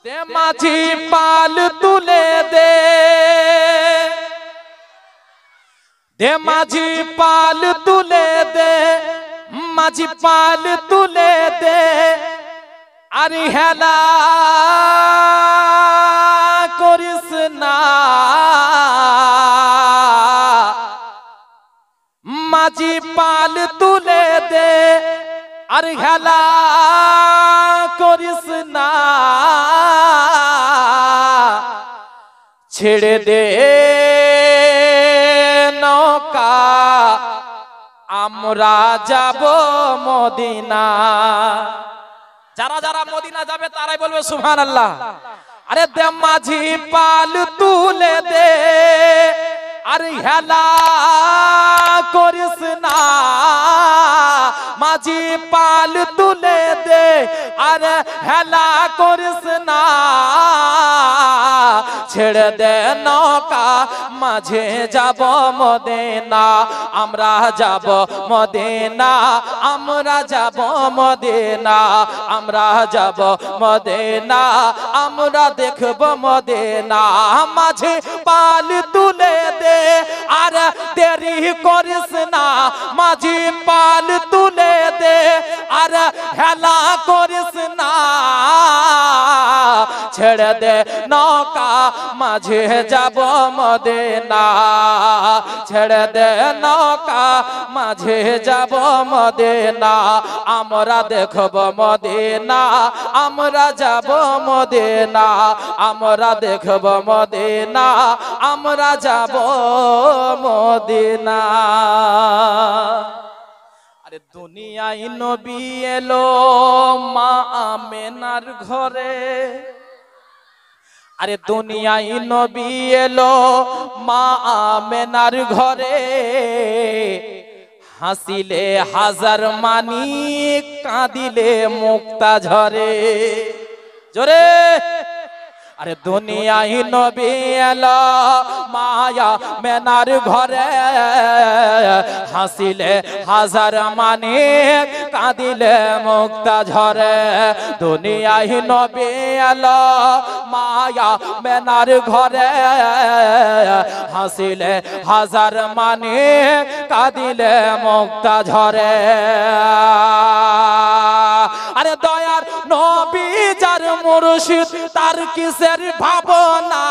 ते माझी पाल तुले दे, दे माझी पाल तुले दे, माझी पाल तुले दे, अरे ह्याला करिस ना, माझी पाल तुले दे, अरे ह्याला करिस ना, ছেড়ে দে নৌকা আমরা যাব মদিনা। যারা যারা মদিনা যাবে তারাই বলবে সুবহানাল্লাহ। আরে দে মাঝি পাল তুলে দে, আরে হেলা করিস না, মাঝি পাল তুলে দে, আরে হেলা করিস না, ছেড়ে দে নৌকা মাঝে যাব মদিনা, আমরা যাব মদিনা, আমরা যাব মদিনা, আমরা যাব মদিনা, আমরা দেখব মদিনা। মাঝে পাল তুলে দে, আর দেরি করিস না, মাঝি পাল তুলে দে, আর হেলা করিস না, ছেড়ে দে নৌকা মাঝে যাব মদিনা, ছেড়ে দে নৌকা মাঝে যাব মদিনা, আমরা দেখব মদিনা, আমরা যাব মদিনা, আমরা দেখব মদিনা, আমরা যাব মদিনা। আরে দুনিয়ায় নবী এলো মা আমেনার ঘরে, আরে দুনিয়ায় নবী এলো মা আমেনার ঘরে, হাসিলে হাজার মানি কাঁদিলে মুক্তা ঝরে, জোরে। আরে দুনিয়ায় নবী এলো মায়া মেনার ঘরে, হাসিলে হাজার মানি কাঁদিলে মুক্তা ঝরে, দুনিয়ায় নবী এলো মায়া মেনার ঘরে, হাসিলে হাজার মানি কাঁদিলে মুক্তা ঝরে। আরে দয়ার নবী যার মুর্শিদ তার কিসের ভাবনা,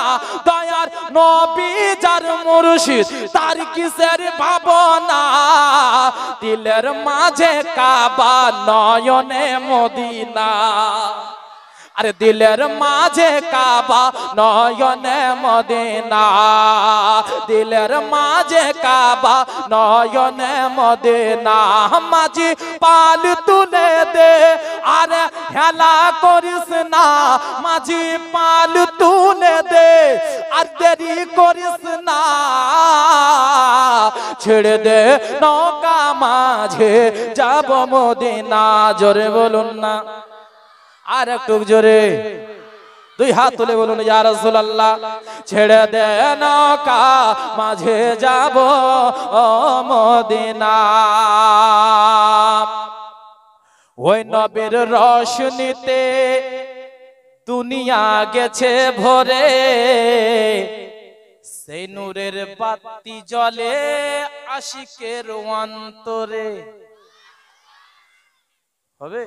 দয়ার নবী যার মুর্শিদ তার কিসের ভাবনা, দিলের মাঝে কাবা নয়নে মদিনা, আরে দিলের মাঝে কাবা নয়নে মদিনা, দিলের মাঝে কাবা নয়নে মদিনা, মাঝি পাল তুলে দে, আর হেলা করিস না, মাঝি পাল তুলে দে, আর দেরি করিস না, ছেড়ে দে নৌকা মাঝে যাব মদিনা। জোরে বলুন না, আর একটু জোরে, দুই হাত তুলে বলুন ইয়া রাসূলুল্লাহ। ছেড়ে দে নৌকা মাঝে যাব মদিনা, ওই নবীর রোশনীতে দুনিয়া গেছে ভরে, সেই নূরের বাতি জ্বলে আশিকের অন্তরে। হবে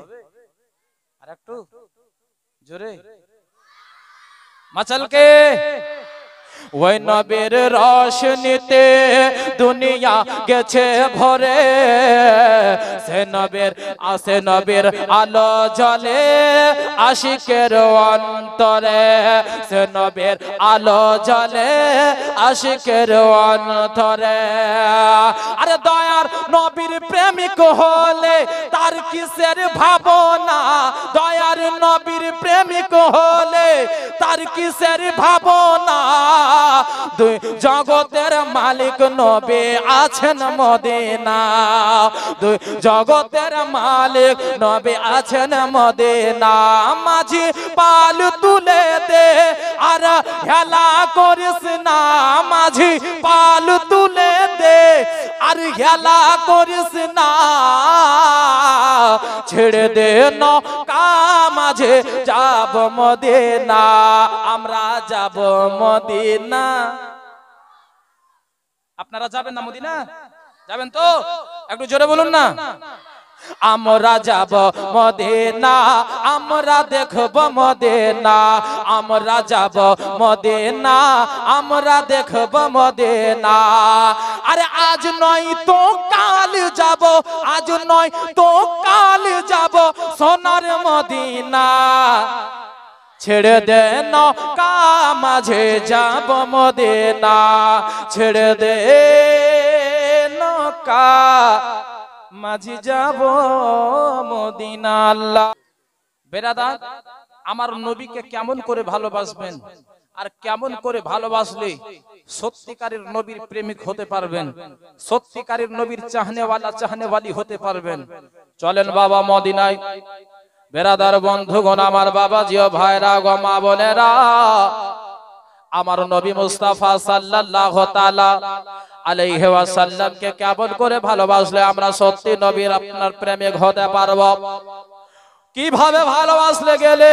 আর একটু জোরে মাচালকে, ওই নবীর রোশনীতে দুনিয়া গেছে ভরে, সে নবীর আলো জ্বলে আশিকের অন্তরে, সে নবীর আলো জ্বলে আশিকের অন্তরে। আরে দয়ার নবীর প্রেমিক হলে তার কিসের ভাবনা, দয়ার নবীর প্রেমিক হলে তার কিসের ভাবনা, দুই জগতের মালিক নবী আছেন মদিনা, দুই জগতের মালিক নবী আছেন মদিনা, মাঝি পাল তুলে দে, আর হেলা করিস না, মাঝি পাল তুলে দে, আর হেলা করিস না, ছেড়ে দে নৌকা মাঝে যাব মদিনা, আমরা যাব মদিনা। আপনারা যাবেন না মদিনা? যাবেন তো? একটু জোরে বলুন না। আমরা যাব মদিনা, আমরা দেখব মদিনা, আমরা যাব মদিনা, আমরা দেখব মদিনা। আরে আজ নয় তো কাল যাব, আজ নয় তো কাল যাব সোনার মদিনা। ছেড়ে দে নৌকা মাঝে যাব মদিনা, ছেড়ে দে নৌকা মাঝে যাব মদিনা। আল্লাহ বেরাদার, আমার নবীকে কেমন করে ভালোবাসবেন আর কেমন করে ভালোবাসলে সত্যিকারের নবীর প্রেমিক হতে পারবেন, সত্যিকারের নবীর চাহনেওয়ালা চাহনেওয়ালি হতে পারবেন। চলেন বাবা মদিনায়। বেরাদার বন্ধুগণ, আমার বাবা জিও ভাইরা গো মা বোনেরা, আমার নবী মুস্তাফা সাল্লাল্লাহু তাআলা আলাইহি ওয়াসাল্লামকে কেমন করে ভালোবাসলে আমরা সত্যি নবীর আপনার প্রেমিক হতে পারবো? কিভাবে ভালোবাসলে গেলে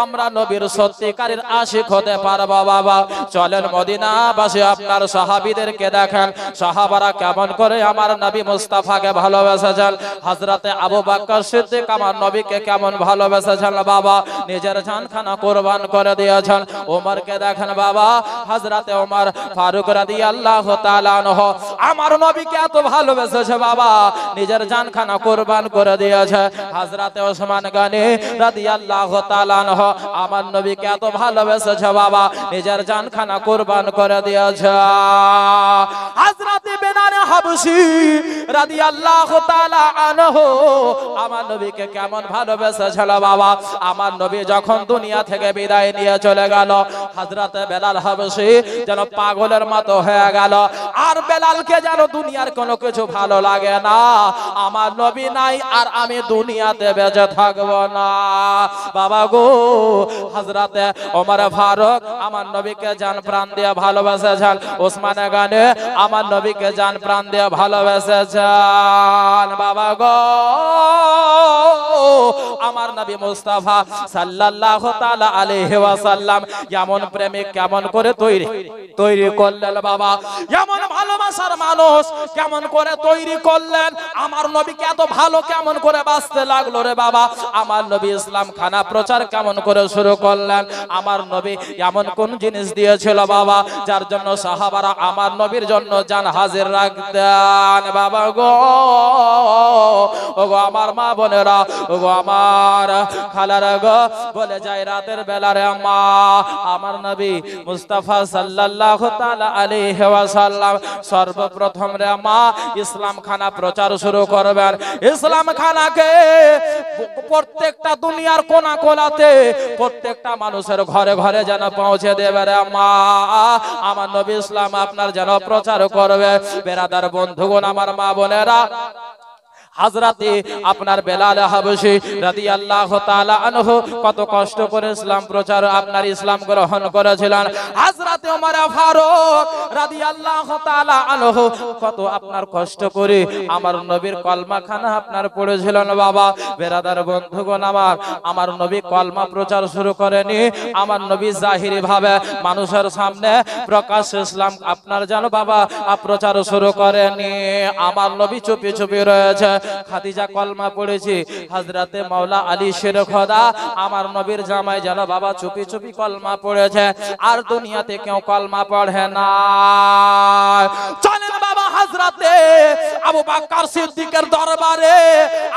আমরা নবীর সত্যিকারের আশিক হতে পারবো? বাবা চলেন মদিনাবাসী আপনার সাহাবীদেরকে দেখেন, সাহাবারা কেমন করে আমার নবী মুস্তাফাকে ভালোবেসেছেন। হযরতে আবু বকর সিদ্দিক আমার নবীকে কেমন ভালোবেসেছেন বাবা, নিজের জানখানা কুরবান করে দিয়েছেন। ওমরকে দেখেন বাবা, হযরতে ওমর ফারুক রাদিয়াল্লাহু তাআলা আনহু আমার নবীকে এত ভালোবেসেছে বাবা, নিজের জানখানা কুরবান করে দিয়েছে। হযরতে ওসমান গনি রাদিয়াল্লাহু তাআলা আনহু আমার নবীকে এত ভালোবেসেছে বাবা, নিজের জানখানা কুরবান করে দিয়েছে। হযরতে বেলাল হাবশী রাদিয়াল্লাহু তাআলা আনহু আমার নবীকে কেমন ভালোবেসেছিল বাবা, আমার নবী যখন দুনিয়া থেকে বিদায় নিয়ে চলে গেল, হযরতে বেলাল হাবশী যেন পাগলের মতো হয়ে গেল। আর বেলালকে যেন দুনিয়ার কোনো কিছু ভালো লাগে না, আমার নবী নাই আর আমি দুনিয়াতে বেঁচে থাকবো না। বাবা গো, হযরতে ওমর ফারুক আমার নবীকে জান প্রাণ দিয়ে ভালোবেসেছেন, ওসমান গনি আমার নবীকে জান প্রাণ দিয়ে ভালোবেসেছেন। বাবা গো, আমার নবী মুস্তাফা সাল্লাল্লাহু তাআলা আলাইহি ওয়াসাল্লাম এমন প্রেমিক কেমন করে তৈরি করলেন বাবা, এমন ভালোবাসার মানুষ কেমন করে তৈরি করলেন। আমার নবীকে এত ভালো কেমন করে বাঁচতে লাগলো রে বাবা, আমার নবী ইসলাম খানা প্রচার কেমন করে শুরু করলেন। আমার নবী এমন কোন জিনিস দিয়েছিল বাবা যার জন্য সাহাবারা আমার নবীর জন্য জান হাজির রাখতেন। বাবা গো, ওগো আমার মা বোনেরা, ওগো আমার খালারা গো, বলে যায় রাতের বেলা রে মা, আমার নবী মুস্তাফা সাল্লাল্লাহু তাআলা আলাইহি ওয়াসাল্লাম সর্বপ্রথম রে মা ইসলাম খানা প্রচার শুরু করবেন। ইসলাম খানাকে প্রত্যেকটা দুনিয়ার কোনা কোনাতে প্রত্যেকটা মানুষের ঘরে ঘরে যেন পৌঁছে দেবে রে মা, আমার নবী ইসলাম আপনার যেন প্রচার করবে। বেরাদার বন্ধুগণ, আমার মা বোনেরা, হযরতে আপনার বেলাল হাবশী রাদিয়াল্লাহু তাআলা আনহু কত কষ্ট করে ইসলাম প্রচার আপনার ইসলাম গ্রহণ করেছিলেন। হযরতে ওমর ফারুক রাদিয়াল্লাহু তাআলা আনহু কত আপনার কষ্ট করে আমার নবীর কলমা খানা আপনার পড়েছিলেন বাবা। বেরাদার বন্ধুগণ, আমার নবী কলমা প্রচার শুরু করেনি, আমার নবী জাহিরি ভাবে মানুষের সামনে প্রকাশ ইসলাম আপনার যেন বাবা প্রচার শুরু করেনি। আমার নবী চুপি চুপি রয়েছে। খাদিজা কলমা পড়েছে, হযরতে মাওলা আলী শের খোদা আমার নবীর জামাই যেন বাবা চুপি চুপি কলমা পড়েছে, আর দুনিয়াতে কেউ কলমা পড়ে না। চলেন বাবা হযরতে আবু বকর সিদ্দিকের দরবারে,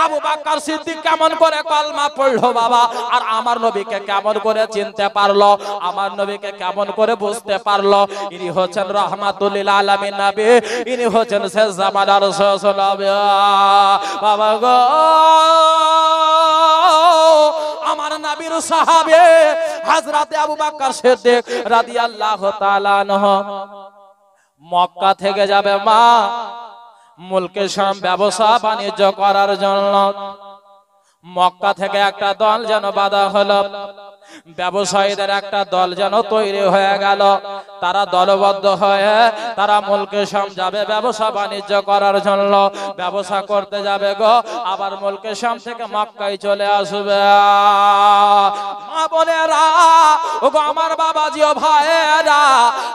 আবু বকর সিদ্দিক কেমন করে কলমা পড়লো বাবা, আর আমার নবীকে কেমন করে চিনতে পারলো, আমার নবীকে কেমন করে বুঝতে পারলো। ইনি হচ্ছেন রাহমাতুল লিল আলামিন নবী, ইনি হচ্ছেন শেষ জামানার রাসূল বাবা গো। আমার নবীর সাহাবে হযরতে আবু বকর সিদ্দিক রাদিয়াল্লাহু তাআলা আনহু মক্কা থেকে যাবে মা মুলকে শাম ব্যবসা বাণিজ্য করার জন্য। মক্কা থেকে একটা দল যেন বাধা হলো। ব্যবসায়ীদের একটা দল যেন তৈরি হয়ে গেল। তারা দলবদ্ধ হয়ে তারা মুলকে শাম যাবে ব্যবসা বাণিজ্য করার জন্য, ব্যবসা করতে যাবে গো, আবার মুলকে শাম থেকে মক্কায় চলে আসবে। মা বোনেরা, ওগো আমার বাবাজি ও ভাইয়েরা,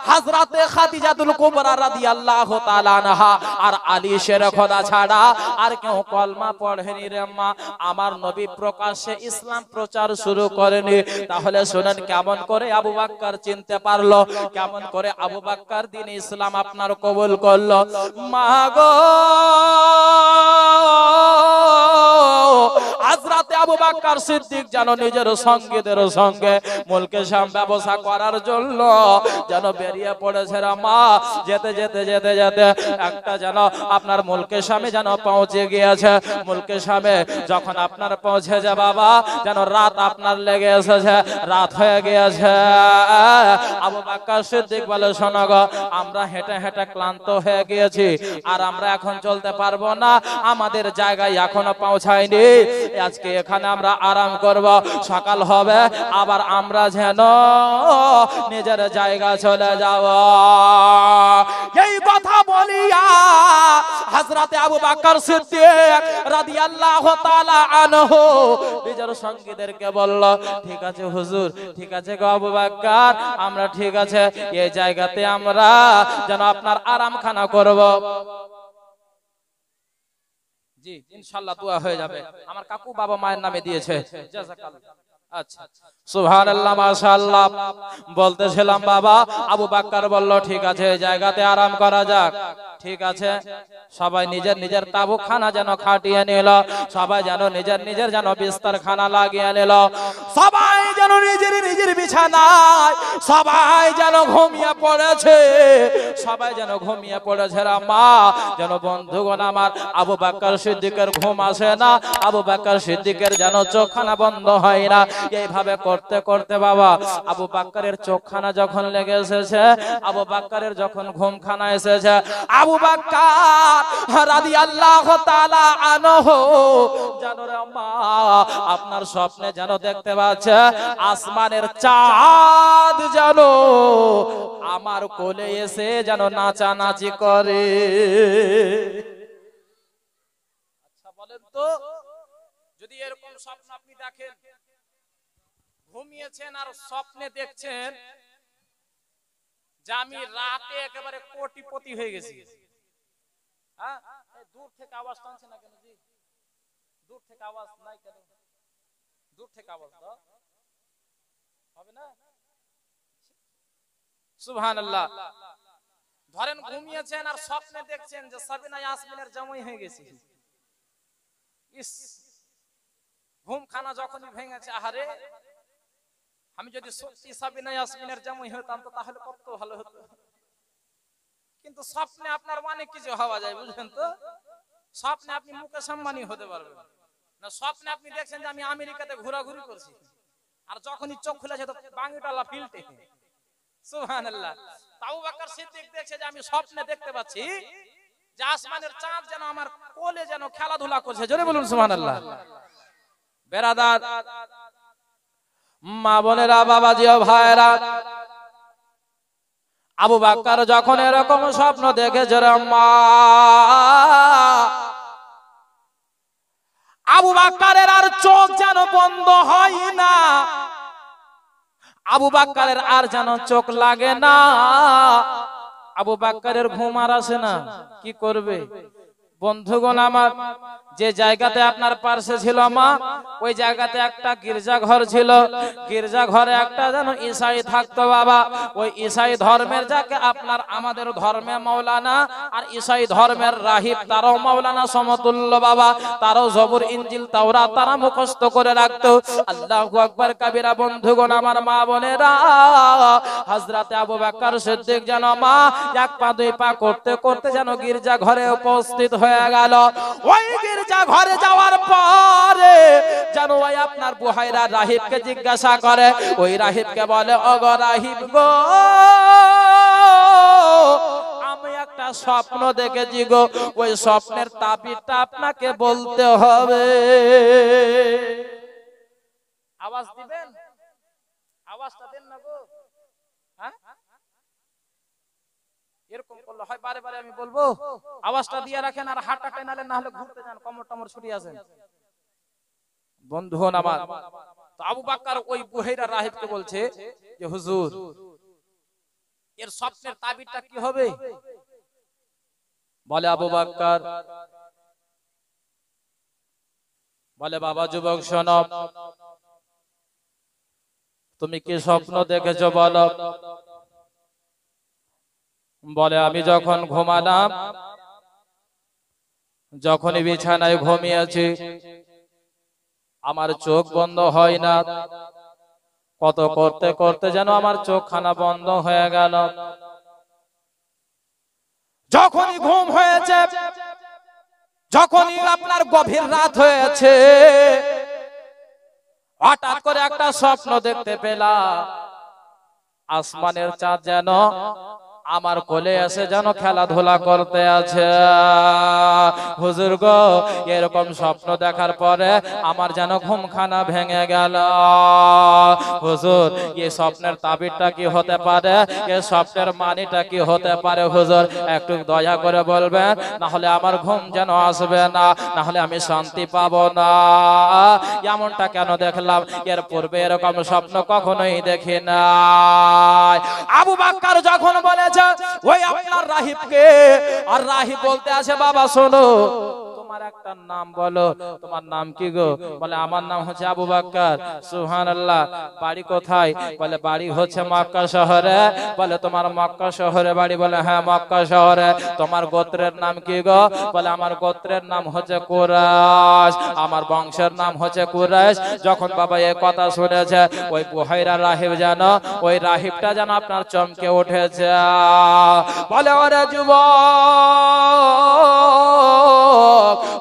হযরতে খাদিজাতুল কুবরা রাদিয়াল্লাহু তাআলা আনহা আর আলী শের খোদা ছাড়া আর কেউ কলমা পড়েনি রে মা। আমার নবী প্রকাশ্যে ইসলাম প্রচার শুরু করেনি। তাহলে শুনেন কেমন করে আবু বকর চিনতে পারলো, কেমন করে আবু বকর দ্বীন ইসলাম আপনার কবুল করলো। মা গো, হযরতে আবু বকর সিদ্দিক যেন নিজের সঙ্গীদের সঙ্গে মুলকে শাম ব্যবসা করার জন্য যেন বেরিয়ে পড়েছে রে মা। যেতে যেতে যেতে যেতে একটা যেন আপনার মুলকে শামে যেন পৌঁছে গিয়েছে। মুলকে শামে যখন আপনার পৌঁছে যায় বাবা, যেন রাত আপনার লেগে এসেছে, রাত হয়ে গিয়েছে। আবু বকর সিদ্দিক বলে, শোনো গো, আমরা হেঁটে হেঁটে ক্লান্ত হয়ে গিয়েছি, আর আমরা এখন চলতে পারবো না, আমাদের জায়গায় এখনো পৌঁছায়নি, আজকে এখানে আমরা আরাম করব, সকাল হবে আবার আমরা যেন নিজের জায়গা চলে যাব। এই কথা বলিয়া হযরতে আবু বকর সিদ্দিক রাদিয়াল্লাহু তাআলা আনহু নিজের সঙ্গীদেরকে বলল, ঠিক আছে হুজুর, ঠিক আছে গো আবু বকর, আমরা ঠিক আছে এই জায়গাতে আমরা যেন আপনার আরামখানা করব। জি ইনশাআল্লাহ দোয়া হয়ে যাবে, আমার কাকু বাবা মায়ের নামে দিয়েছে। জাযাকাল্লাহ। আচ্ছা, সুবহানাল্লাহ, মাশাআল্লাহ। বলতেছিলাম বাবা, আবু বকর বলল, ঠিক আছে এই জায়গাতে আরাম করা যাক। ঠিক আছে, সবাই নিজের নিজের তাবুখানা যেন খাটিয়ে নিল, সবাই যেন নিজের নিজের যেন বিস্তারখানা লাগিয়ে নিল, সবাই যেন নিজের নিজের বিছানায় সবাই যেন ঘুমিয়ে পড়েছে, সবাই যেন ঘুমিয়ে পড়েছে রে মা। যেন বন্ধুগণ আমার, আবু বকর সিদ্দিকের ঘুম আসে না, আবু বকর সিদ্দিকের যেন চোখখানা বন্ধ হয় না। এইভাবে করতে করতে বাবা আবু বকরের চোখখানা যখন লেগে এসেছে, আবু বকরের যখন ঘুমখানা এসেছে, আবু বকর রাদিয়াল্লাহু তাআলা আনহু জানো রে মা, আপনার স্বপ্নে যেন দেখতে পাচ্ছে আসমানের চাঁদ যেন আমার কোলে এসে যেন নাচানাচি করে। আচ্ছা বলেন তো, যদি এরকম স্বপ্ন আপনি দেখেন, ঘুমিয়েছেন আর স্বপ্নে দেখছেন যে আমি রাতে একেবারে কোটিপতি হয়ে গেছি, হ্যাঁ, দূর থেকে আওয়াজ টানছে না কেন জি? দূর থেকে আওয়াজ নাই কেন? দূর থেকে আওয়াজ দাও, হবে না? সুবহানাল্লাহ। ধরেন ঘুমিয়েছেন আর স্বপ্নে দেখছেন যে সাবিনা ইয়াসমিনের জামাই হয়ে গেছি। ইস, ঘুমখানা যখনই ভেঙেছে, আহারে আমি যদি সত্যি সাবিনা ইয়াসমিনের জামাই হতাম তো তাহলে কত ভালো হতো। কিন্তু স্বপ্নে আপনার অনেক কিছু হওয়া যায়, বুঝলেন তো? স্বপ্নে আপনি মুকেশ আম্বানি হতে পারবেন না, স্বপ্নে আপনি দেখছেন যে আমি আমেরিকাতে ঘোরাঘুরি করছি, আর যখনই চোখ খুলেছে তো বাঙ্গিটালা ফিল্টে। সুবহানাল্লাহ। আবু বকর সিদ্দিক দেখছে যে আমি স্বপ্নে দেখতে পাচ্ছি যে আসমানের চাঁদ যেন আমার কোলে যেন খেলাধুলা করছে। জোরে বলুন সুবহানাল্লাহ। বেরাদার মা বোনেরা, বাবাজি ও ভাইরা, আবু বকর যখন এরকম স্বপ্ন দেখেছে রে মা, আবু বকরের আর চোখ যেন বন্ধ হয় না, আবু বকরের আর যেন চোখ লাগে না, আবু বকরের ঘুম আর আসে না। কি করবে বন্ধুগণ আমার? যে জায়গাতে আপনার পাশে ছিল মা, ওই জায়গাতে একটা গির্জা ঘর ছিল, গির্জা ঘরে একটা যেন ঈসাই থাকতো বাবা। ওই ঈসাই ধর্মের যাকে আপনার আমাদের ধর্মে মাওলানা আর ঈসাই ধর্মের রাহিব, তারাও মাওলানা সমতুল্য বাবা, তারাও জবুর ইনজিল তাওরাত তারা মুখস্থ করে রাখতো। আল্লাহু আকবার কাবীরা। বন্ধুগণ আমার, মা বোনেরা, হযরতে আবু বকর সিদ্দিক যেন মা এক পা দুই পা করতে করতে যেন গির্জা ঘরে উপস্থিত হয়ে গেল। ওই গির্জা ঘরে যাওয়ার পরে যেন ওই আপনার বুহাইরা রাহিবকে জিজ্ঞাসা করে, ওই রাহিবকে বলে, ওগো রাহিব গো, আমি একটা স্বপ্ন দেখেছি গো, ওই স্বপ্নের তাবিরটা আপনাকে বলতে হবে। আওয়াজ দিবেন? আওয়াজটা দেন না গো। হ্যাঁ, এরকম করলে হয় বারে বারে আমি বলবো, আওয়াজটা দিয়ে রাখেন আর হাঁটাটাই নালে, না হলে ঘুরতে যান, কমর টমর ছুটি আছেন বন্ধু আমার। তো আবু বাক্কার ওই বুহাইরা রাহিবকে বলছে যে হুজুর এর স্বপ্নের তাবিরটা কি হবে? বলে আবু বাক্কার, বলে বাবা যুবক শোনো, তুমি কি স্বপ্ন দেখেছো বলো? বলে আমি যখন ঘুমালাম, যখনই বিছানায় ঘুমিয়েছি, আমার চোখ বন্ধ হয় না, কত করতে করতে যেন আমার চোখখানা বন্ধ হয়ে গেল। যখনই ঘুম হয়েছে, যখনই আপনার গভীর রাত হয়েছে, হঠাৎ করে একটা স্বপ্ন দেখতে পেলাম, আসমানের চাঁদ যেন আমার কোলে এসে যেন খেলাধুলা করতে আছে। হুজুর গো, এরকম স্বপ্ন দেখার পরে আমার যেন ঘুমখানা ভেঙে গেল। হুজুর, এই স্বপ্নের তাবিরটা কি হতে পারে? এই স্বপ্নের মানিটা কি হতে পারে হুজুর? একটু দয়া করে বলবেন, না হলে আমার ঘুম যেন আসবে না, না হলে আমি শান্তি পাবো না। এমনটা কেন দেখলাম? এর পূর্বে এরকম স্বপ্ন কখনোই দেখি না। আবু বাক্কার যখন বলেছে ওই আপনার রাহিবকে, আর রাহিব বলতে আছে বাবা শোনো, তোমার একটা নাম বলো, তোমার নাম কি গো? বলে আমার নাম হচ্ছে আবু বাক্কার। সুবহানাল্লাহ। বাড়ি কোথায়? বলে বাড়ি হচ্ছে মক্কা শহরে। বলে তোমার মক্কা শহরে বাড়ি? বলে হ্যাঁ মক্কা শহরে। তোমার গোত্রের নাম কি গো? বলে আমার গোত্রের নাম হচ্ছে কুরাইশ, আমার বংশের নাম হচ্ছে কুরাইশ। যখন বাবা এই কথা শুনেছে, ওই বুহাইরা রাহিব জানো, ওই রাহিবটা যেন আপনার চমকে উঠেছে। বলে ওরে যুবক,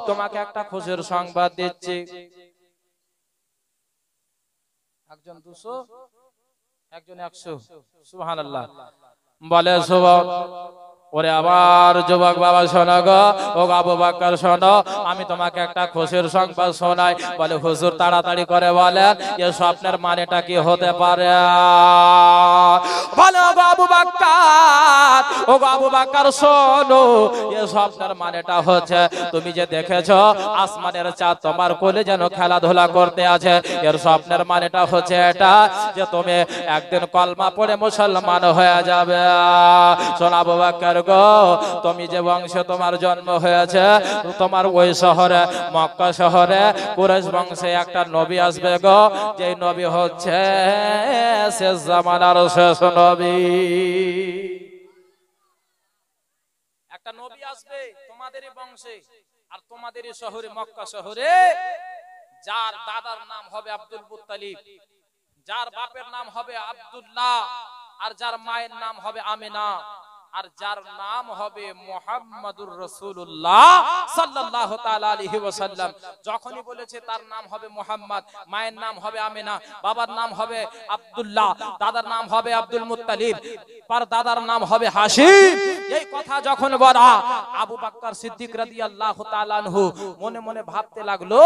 তোমাকে একটা খুশির সংবাদ দিচ্ছি। একজন 200, একজন 100। সুবহানাল্লাহ। বলে যুবক, ওরে আবার যুবক বাবা শোনো গো, ও আবু বাক্কার শোনো, আমি তোমাকে একটা খুশির সংবাদ শোনাই। বলে হুজুর তাড়াতাড়ি করে বলেন, এই স্বপ্নের মানেটা কি হতে পারে? বলে ও আবু বাক্কার, ও আবু বাক্কার শোনো, এই স্বপ্নের মানেটা হচ্ছে তুমি যে দেখেছো আসমানের চাঁদ তোমার কোলে যেন খেলাধুলা করতে আছে, এর স্বপ্নের মানেটা হচ্ছে এটা যে তুমি একদিন কলমা পড়ে মুসলমান হয়ে যাবে। শোন আবু বাক্কার গো, তুমি যে বংশে তোমার জন্ম হয়েছে, তোমার ওই শহরে মক্কা শহরে কুরাইশ বংশে একটা নবী আসবে গো, যে নবী হচ্ছে শেষ জামানার শেষ নবী। একটা নবী আসবে তোমাদেরই বংশে আর তোমাদেরই শহরে মক্কা শহরে, যার দাদার নাম হবে আব্দুল মুত্তালিব, যার বাপের নাম হবে আব্দুল্লাহ, আর যার মায়ের নাম হবে আমিনা, আর যার নাম হবে মুহাম্মাদুর রাসূলুল্লাহ সাল্লাল্লাহু তাআলা আলাইহি ওয়াসাল্লাম। যখনই বলেছে তার নাম হবে মুহাম্মদ, মায়ের নাম হবে আমিনা, বাবার নাম হবে আব্দুল্লাহ, দাদার নাম হবে আব্দুল মুত্তালিব, আর দাদার নাম হবে হাশিম, এই কথা যখন বলা, আবু বাক্কার সিদ্দিক রাদিয়াল্লাহু তাআলা আনহু মনে মনে ভাবতে লাগলো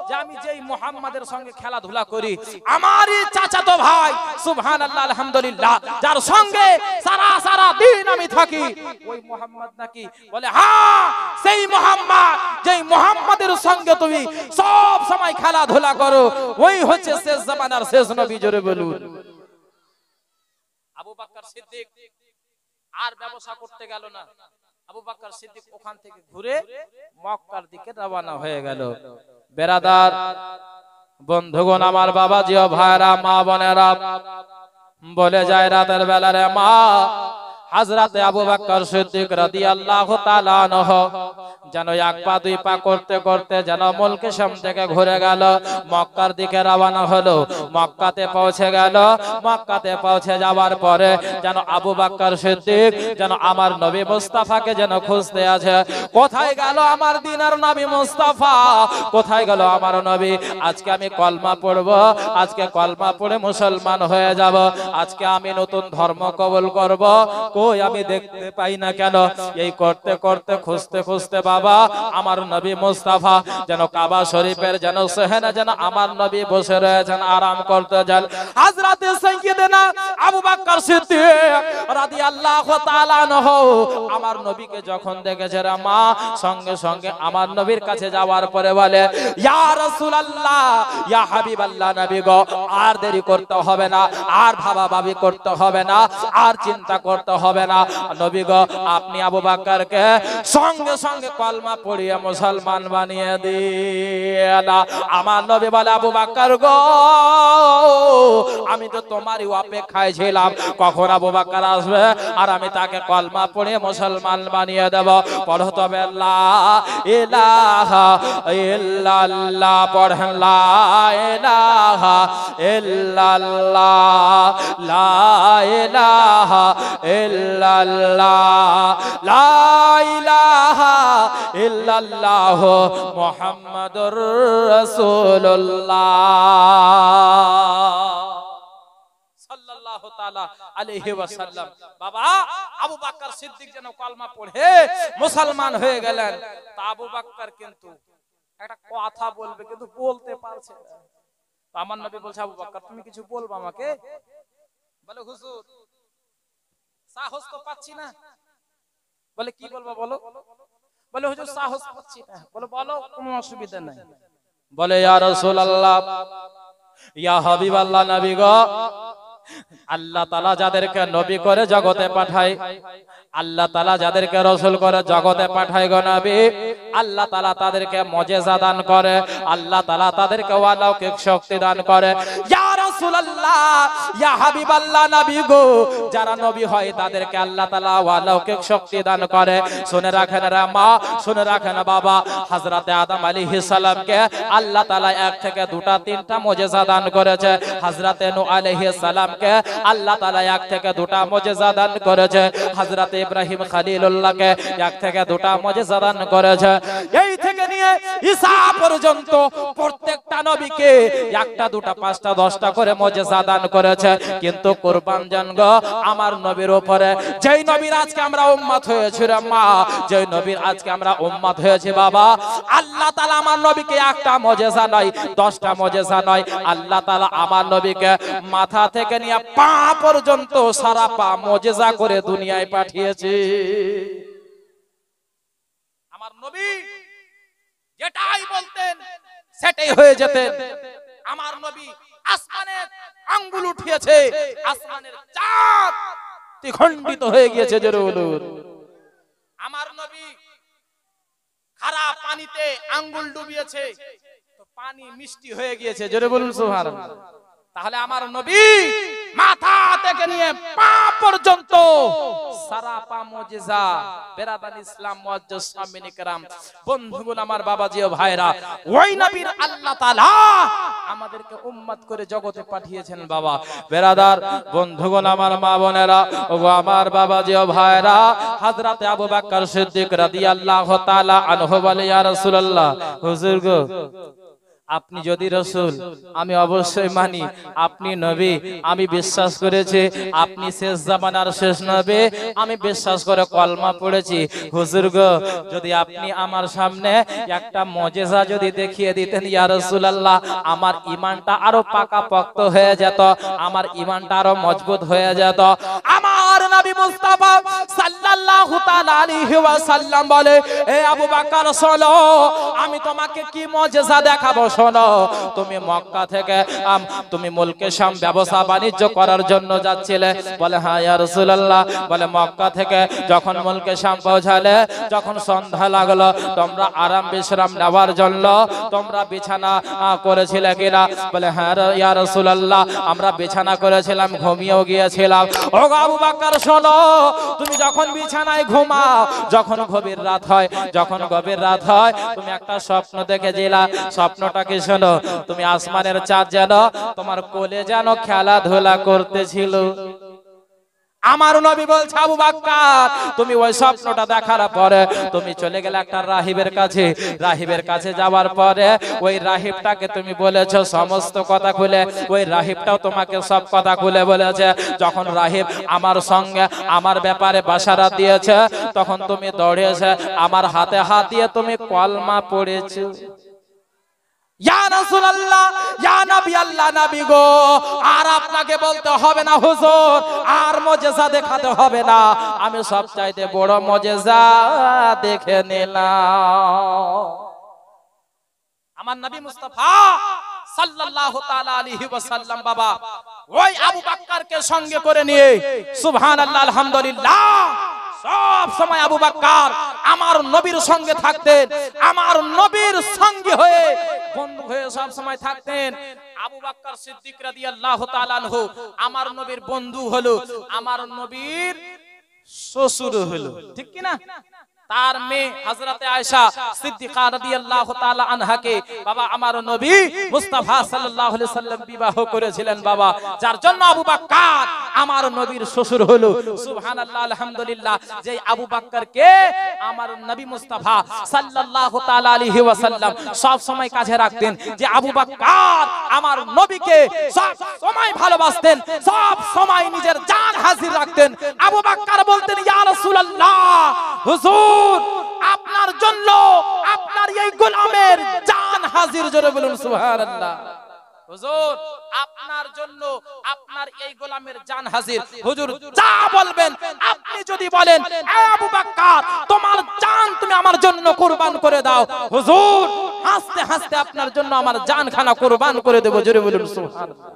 যে আমি যেই মুহাম্মাদের সঙ্গে খেলাধুলা করি, আমারই চাচাতো ভাই, সুবহানাল্লাহ আলহামদুলিল্লাহ, যার সঙ্গে সারা সারা দিন আমি থাকি, ওই মুহাম্মদ নাকি? বলে হ্যাঁ সেই মুহাম্মদ, যেই মুহাম্মাদের সঙ্গে তুমি সব সময় খেলাধুলা করো, ওই হচ্ছে শেষ জামানার শেষ নবী। জোরে বলুন। আবু বাক্কার সিদ্দিক আর ব্যবসা করতে গেল না। আবু বাক্কার সিদ্দিক ওখান থেকে ঘুরে মক্কার দিকে রওনা হয়ে গেল। বেরাদার বন্ধুগণ আমার, বাবাজি ও ভাইরা, মা বোনেরা, বলে যায় রাতের বেলা রে মা, হযরতে আবু বকর সিদ্দিক রাদিয়াল্লাহু তাআলা আনহু যেন এক পা দুই পা করতে করতে যেন মুলকে শাম থেকে ঘুরে গেল, মক্কার দিকে রওনা হলো। মক্কাতে পৌঁছে গেল। মক্কাতে পৌঁছে যাওয়ার পরে যেন আবু বকর সিদ্দিক যেন আমার নবী মুস্তাফাকে যেন খুঁজতে আছে। কোথায় গেল আমার দিনার নবী মুস্তাফা? কোথায় গেল আমার নবী? আজকে আমি কলমা পড়ব, আজকে কলমা পড়ে মুসলমান হয়ে যাব, আজকে আমি নতুন ধর্ম কবুল করব, কই আমি দেখতে পাই না কেন? এই করতে করতে খুঁজতে খুঁজতে বাবা বাবা আমার নবী মুস্তাফা যেন কাবা শরীফের যেন সেহেনে যেন আমার নবী বসে রয়েছেন আরাম করতে যান। হযরতে সাইয়্যিদনা আবু বকর সিদ্দিক রাদিয়াল্লাহু তাআলা আনহু আমার নবীকে যখন দেখেছে রে মা সঙ্গে সঙ্গে আমার নবীর কাছে যাওয়ার পরে বলে ইয়া রাসূলুল্লাহ ইয়া হাবিবাল্লাহ নবী গো আর দেরি করতে হবে না, আর ভাবা ভাবি করতে হবে না, আর চিন্তা করতে হবে না। নবী গো আপনি আবু বকরকে সঙ্গে সঙ্গে কলমা পড়িয়ে মুসলমান বানিয়ে দিন। আমার নবী বলে আবু বকর গো আমি তো তোমারই অপেক্ষায় ছিলাম কখন আবু বকর আসবে আর আমি তাকে কলমা পড়িয়ে মুসলমান বানিয়ে দেব। পড়ো তবে লা ইলাহা ইল্লাল্লাহ, পড়েন লা ইলাহা ইল্লাল্লাহ, লা ইলাহা ইল্লাল্লাহ, লা ইলাহা ইল্লাল্লাহ মুহাম্মাদুর রাসূলুল্লাহ সাল্লাল্লাহু তাআলা আলাইহি ওয়াসাল্লাম। বাবা আবু বকর সিদ্দিক যেন কলমা পড়ে মুসলমান হয়ে গেলেন। তা আবু বকর কিন্তু একটা কথা বলবে কিন্তু বলতে পারছে না। আমার নবী বলছে আবু বকর তুমি কিছু বলবা আমাকে? বলে হুজুর সাহস তো পাচ্ছি না। বলে কি বলবো বলো? বলে হুজুর সাহস পাচ্ছি না। বলে বলো কোনো অসুবিধা নাই। বলে ইয়া রাসূলুল্লাহ ইয়া হাবিবাল্লাহ নবী গো আল্লাহ তাআলা যাদেরকে নবী করে জগতে পাঠায়, আল্লাহ তাআলা যাদেরকে রাসূল করে জগতে পাঠায় গো নবী, আল্লাহ তাআলা তাদেরকে মুজিজা দান করে, আল্লাহ তাআলা তাদেরকে অলৌকিক শক্তি দান করে। ইয়া রাসূলুল্লাহ ইয়া হাবিবাল্লাহ নবী গো যারা নবী হয় তাদেরকে আল্লাহ তাআলা অলৌকিক শক্তি দান করে। শুনে রাখেন রে মা, শুনে রাখেন বাবা, হযরতে আদম আলাইহিস সালামকে আল্লাহ তাআলা এক থেকে দুটা তিনটা মুজিজা দান করেছে। হযরতে নূহ আলাইহিস সালামকে আল্লাহ তাআলা এক থেকে দুটা মুজিজা দান করেছে। হযরতে ইব্রাহিম খলিলুল্লাহকে এক থেকে দুটা মুজিজা দান করেছে। এই থেকে নিয়ে ঈসা পর্যন্ত প্রত্যেকটা নবীকে একটা দুটা পাঁচটা 10টা করে মুজিজা দান করেছে। কিন্তু কুরবান জান গো আমার নবীর উপরে, যেই নবীর আজকে আমরা উম্মত হয়েছি রে মা, যেই নবীর আজকে আমরা উম্মত হয়েছি বাবা, আল্লাহ তাআলা আমার নবীকে একটা মুজিজা নয় 10টা মুজিজা নয়, আল্লাহ তাআলা আমার নবীকে মাথা থেকে নিয়ে পা পর্যন্ত সারা পা মুজিজা করে দুনিয়ায় পাঠিয়েছে। আমার নবী যেটাই বলতেন সেটাই হয়ে যেতেন। আমার নবী আসমানের আঙ্গুল উঠিয়েছে, আসমানের চাঁদ দ্বিখণ্ডিত হয়ে গিয়েছে। জোরে বলুন। আমার নবী খারাপ পানিতে আঙ্গুল ডুবিয়েছে তো পানি মিষ্টি হয়ে গিয়েছে। জোরে বলুন সুবহানাল্লাহ। তাহলে আমার নবী মাথা থেকে নিয়ে পা পর্যন্ত সারা পা মুজিজা। বেরাদান ইসলাম মুআজ্জাজ সামিন کرام বন্ধুগণ আমার বাবাজি ও ভাইরা, ওই নবীর আল্লাহ তাআলা আমাদেরকে উম্মত করে জগতে পাঠিয়েছেন বাবা। বেরাদার বন্ধুগণ আমার মা বোনেরা ও আমার বাবাজি ও ভাইরা, হযরতে আবু বকর সিদ্দিক রাদিয়াল্লাহু তাআলা আনহু বলে ইয়া রাসূলুল্লাহ হুজুর গো আপনি যদি রাসূল আমি অবশ্যই মানি, আপনি নবী আমি বিশ্বাস করেছি, আপনি শেষ জামানার শেষ নবী আমি বিশ্বাস করে কলমা পড়েছি। হুজুর গো যদি আপনি আমার সামনে একটা মুজিজা যদি দেখিয়ে দিতেন ইয়া রাসূলুল্লাহ, আমার ঈমানটা আরো পাকাপোক্ত হয়ে যেত, আমার ঈমানটা আরো মজবুত হয়ে যেত। আমার নবী মুস্তাফা সাল্লাল্লাহু তাআলা আলাইহি ওয়াসাল্লাম বলে এ আবু বকর শোনো আমি তোমাকে কি মুজিজা দেখাবো। শোনো তুমি মক্কা থেকে তুমি মুলকে শাম ব্যবসা বাণিজ্য করার জন্য যাচ্ছিলে। বলে হ্যাঁ ইয়া রাসূলুল্লাহ। বলে মক্কা থেকে যখন মুলকে শাম পৌঁছালে, যখন সন্ধ্যা লাগলো তোমরা আরাম বিশ্রাম নেওয়ার জন্য তোমরা বিছানা করেছিলে কিনা? বলে হ্যাঁ ইয়া রাসূলুল্লাহ আমরা বিছানা করেছিলাম, ঘুমিয়েও গিয়েছিলাম। ও আবু বকর শোনো তুমি যখন বিছানায় ঘুমাও, যখন গভীর রাত হয়, যখন গভীর রাত হয় তুমি একটা স্বপ্ন দেখেছিলা। স্বপ্নটা কি শোনো, তুমি আসমানের চাঁদ যেন তোমার কোলে যেন খেলাধুলা করতেছিল। আমার নবী বলছে আবু বকর তুমি ওই স্বপ্নটা দেখার পরে তুমি চলে গেলে একটা রাহিবের কাছে, রাহিবের কাছে যাওয়ার পরে ওই রাহিবটাকে তুমি বলেছো সমস্ত কথা খুলে, ওই রাহিবটাও তোমাকে সব কথা খুলে বলেছে। যখন রাহিব আমার সঙ্গে আমার ব্যাপারে বাশারাত দিয়েছে তখন তুমি দৌড়েছে আমার হাতে হাত দিয়ে তুমি কলমা পড়েছো। ইয়া রাসূলুল্লাহ, ইয়া নবী আল্লাহ নবী গো, আর আপনাকে বলতে হবে না হুজুর, আর মুজিজা দেখাতে হবে না, আমি সবচাইতে বড় মুজিজা দেখে নিলাম। আমার নবী মুস্তাফা সাল্লাল্লাহু তাআলা আলাইহি ওয়াসাল্লাম বাবা ওই আবু বকরকে সঙ্গে করে নিয়ে সুবহানাল্লাহ আলহামদুলিল্লাহ সব সময় আবু বকর আমার নবীর সঙ্গে থাকতেন, আমার নবীর সঙ্গে হয়ে বন্ধু হয়ে সব সময় থাকতেন। আবু বকর সিদ্দিক রাদিয়াল্লাহু তাআলা আনহু আমার নবীর বন্ধু হলো, আমার নবীর শ্বশুর হলো, ঠিক কি না? তার মেয়ে হযরতে আয়েশা সিদ্দিকা রাদিয়াল্লাহু তাআলা আনহাকে বাবা আমার নবী মুস্তাফা সাল্লাল্লাহু আলাইহি সাল্লাম বিবাহ করেছিলেন বাবা, যার জন্য আবু বকর আমার নবীর শ্বশুর হলো। সুবহানাল্লাহ আলহামদুলিল্লাহ। যে আবু বকরকে আমার নবী মুস্তাফা সাল্লাল্লাহু তাআলা আলাইহি ওয়াসাল্লাম সব সময় কাছে রাখতেন, যে আবু বকর আমার নবীকে সব সময় ভালোবাসতেন, সব সময় নিজের জান হাজির রাখতেন। আবু বকর বলতেন ইয়া রাসূলুল্লাহ হুজুর আপনার জন্য আপনার এই গোলামের জান হাজির, জোরে বলুন সুবহানাল্লাহ। হুজুর আপনার জন্য আপনার এই গোলামের জান হাজির, হুজুর যা বলবেন আপনি যদি বলেন আবু বকর তোমার জান তুমি আমার জন্য কুরবান করে দাও, হুজুর হাসতে হাসতে আপনার জন্য আমার জান খানা কুরবান করে দেব, জোরে বলুন সুবহানাল্লাহ।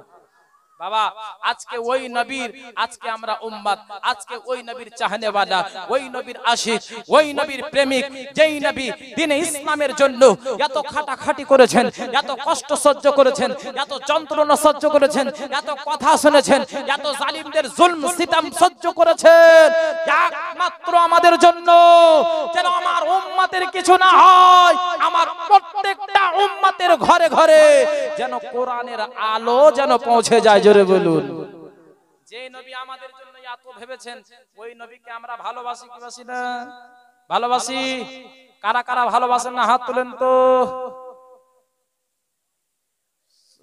বাবা আজকে ওই নবীর, আজকে আমরা উম্মত, আজকে ওই নবীর চাহনেওয়ালা, ওই নবীর আশিক, ওই নবীর প্রেমিক, যেই নবী দ্বীনে ইসলামের জন্য এত খাটাখাটি করেছেন, এত কষ্ট সহ্য করেছেন, এত যন্ত্রণা সহ্য করেছেন, এত কথা শুনেছেন, এত জালিমদের জুলম সিতাম সহ্য করেছেন একমাত্র আমাদের জন্য, যেন আমার উম্মতের কিছু না হয়, আমার প্রত্যেকটা উম্মতের ঘরে ঘরে যেন কোরআনের আলো যেন পৌঁছে যায়, জোরে বলুন। যে নবী আমাদের জন্য এত ভেবেছেন ওই নবীকে আমরা ভালোবাসি কি বাসি না? ভালোবাসি। কারা কারা ভালোবাসেন না হাত তুলেন তো।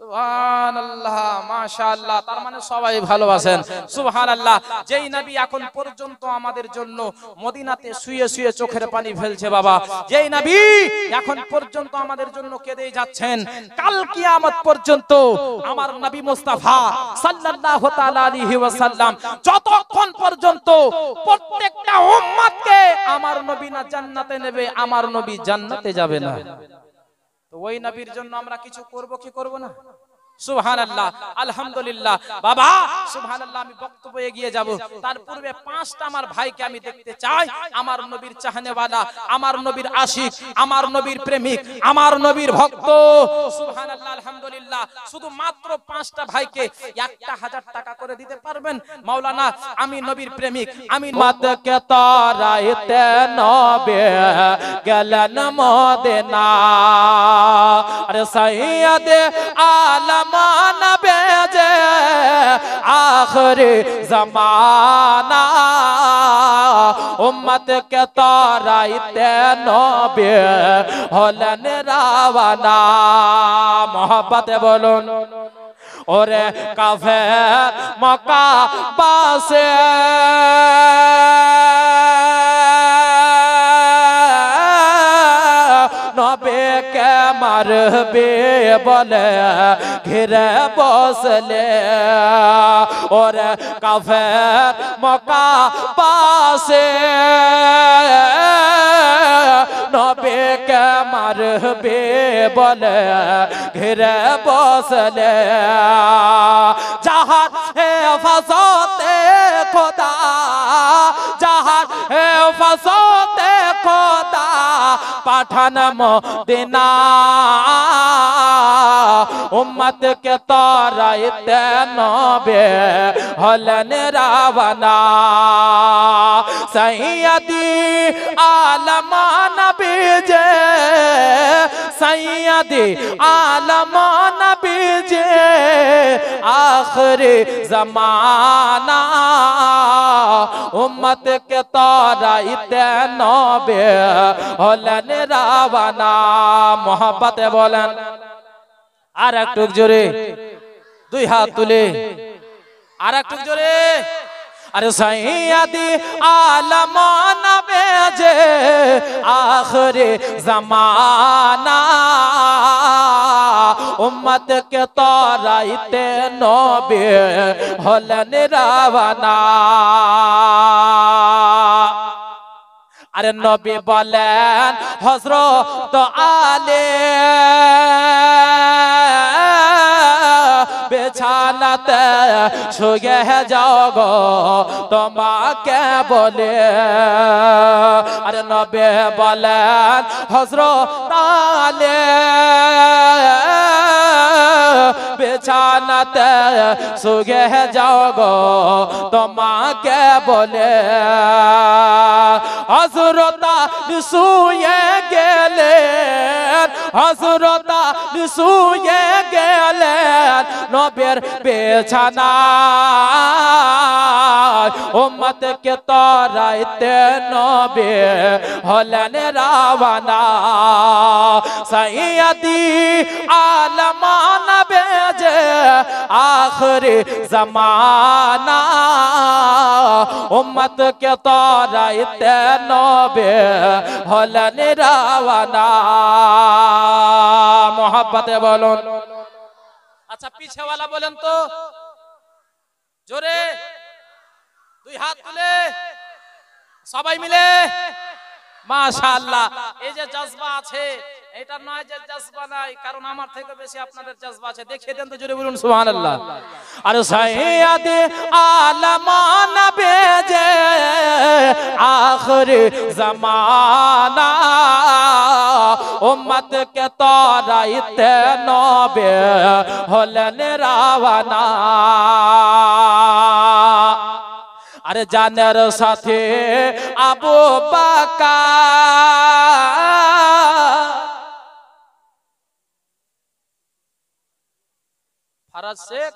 সুবহানাল্লাহ মাশাআল্লাহ, তার মানে সবাই ভালোবাসেন। সুবহানাল্লাহ। যেই নবী এখন পর্যন্ত আমাদের জন্য মদিনাতে শুয়ে শুয়ে চোখের পানি ফেলছে বাবা, যেই নবী এখন পর্যন্ত আমাদের জন্য কেঁদে যাচ্ছেন, কাল কিয়ামত পর্যন্ত আমার নবী মুস্তাফা সাল্লাল্লাহু তাআলা আলাইহি ওয়াসাল্লাম যতক্ষণ পর্যন্ত প্রত্যেকটা উম্মতকে আমার নবী না জান্নাতে নেবে, আমার নবী জান্নাতে যাবে না, তো ওই নবীর জন্য আমরা কিছু করব কি করব না? সুবহানাল্লাহ আলহামদুলিল্লাহ। বাবা সুবহানাল্লাহ, আমি বক্তব্যে এগিয়ে যাব, তার পূর্বে পাঁচটা আমার ভাইকে আমি দেখতে চাই, আমার নবীর চাহনেওয়ালা, আমার নবীর আশিক, আমার নবীর প্রেমিক, আমার নবীর ভক্ত। সুবহানাল্লাহ আলহামদুলিল্লাহ। শুধু মাত্র পাঁচটা ভাইকে 1000 টাকা করে দিতে পারবেন? মাওলানা আমি নবীর প্রেমিক, আমি মাদকে তারাইতে নবে গেলেন মদিনা, আরে সাইয়্যিদে আলম নবী যে আখিরি জামানা, উম্মত কে তারাইতে নবী হলেন রাওয়ানা। মোহাব্বতে বলুন ওরে কাফের মক্কা বাসে নবীকে মারবে বলে ঘিরে বসলে, ওরে কাফের মক্কা পাশে নবীকে মারবে বলে ঘিরে বসলে, জাহার হেফাজতে খোদা, জাহার হেফাজতে খোদা পাঠান মদিনা, উম্মত কে তারাইতে নবী হলেন রাওয়ানা, সাইয়্যিদি আলম নবী যে, সাইয়্যিদি আলম নবী যে आखिरी जमाना उम्मत के तराइते नबी हलेन रावाना मोहब्बत बोलेन আর একটু জোরে দুই হাত তুলে আর একটু জোরে अरे सैयदी आलम नबी जे आखिरी जमाना उम्मत के तराइते नबी हलेन रावाना अरे नबी बोलेन हजरत आली बिछानाते शुए जाओ गो তোমাকে বলে अरे नबी बोलेन हजरत आली बिछानाते शुए जाओ गो তোমাকে বলে हजरत শুয়ে গেলেন हजरत শুয়ে গেলেন नबीर बिछाना उम्मत के तराइते नबी हलेन रावाना सैयदी आलम नबी जे आखिरी जमाना उम्मत के तराइते नबी हलेन रावाना मोहब्बत बोलुन अच्छा पीछे वाला बोलें तो जोरे দুই হাত তুলে সবাই মিলে মাশাআল্লাহ এই যে জজবা আছে এটা নয় যে জজবা নাই কারণ আমার থেকে বেশি আপনাদের জজবা আছে দেখিয়ে দেন তো জোরে বলুন সুবহানাল্লাহ আরে সাইয়্যিদে আলম নবী যে आखिरी जमाना उम्मत के तराइते नबी हलेन रावाना अरे जानेर साथे आबू बकर फराज शेख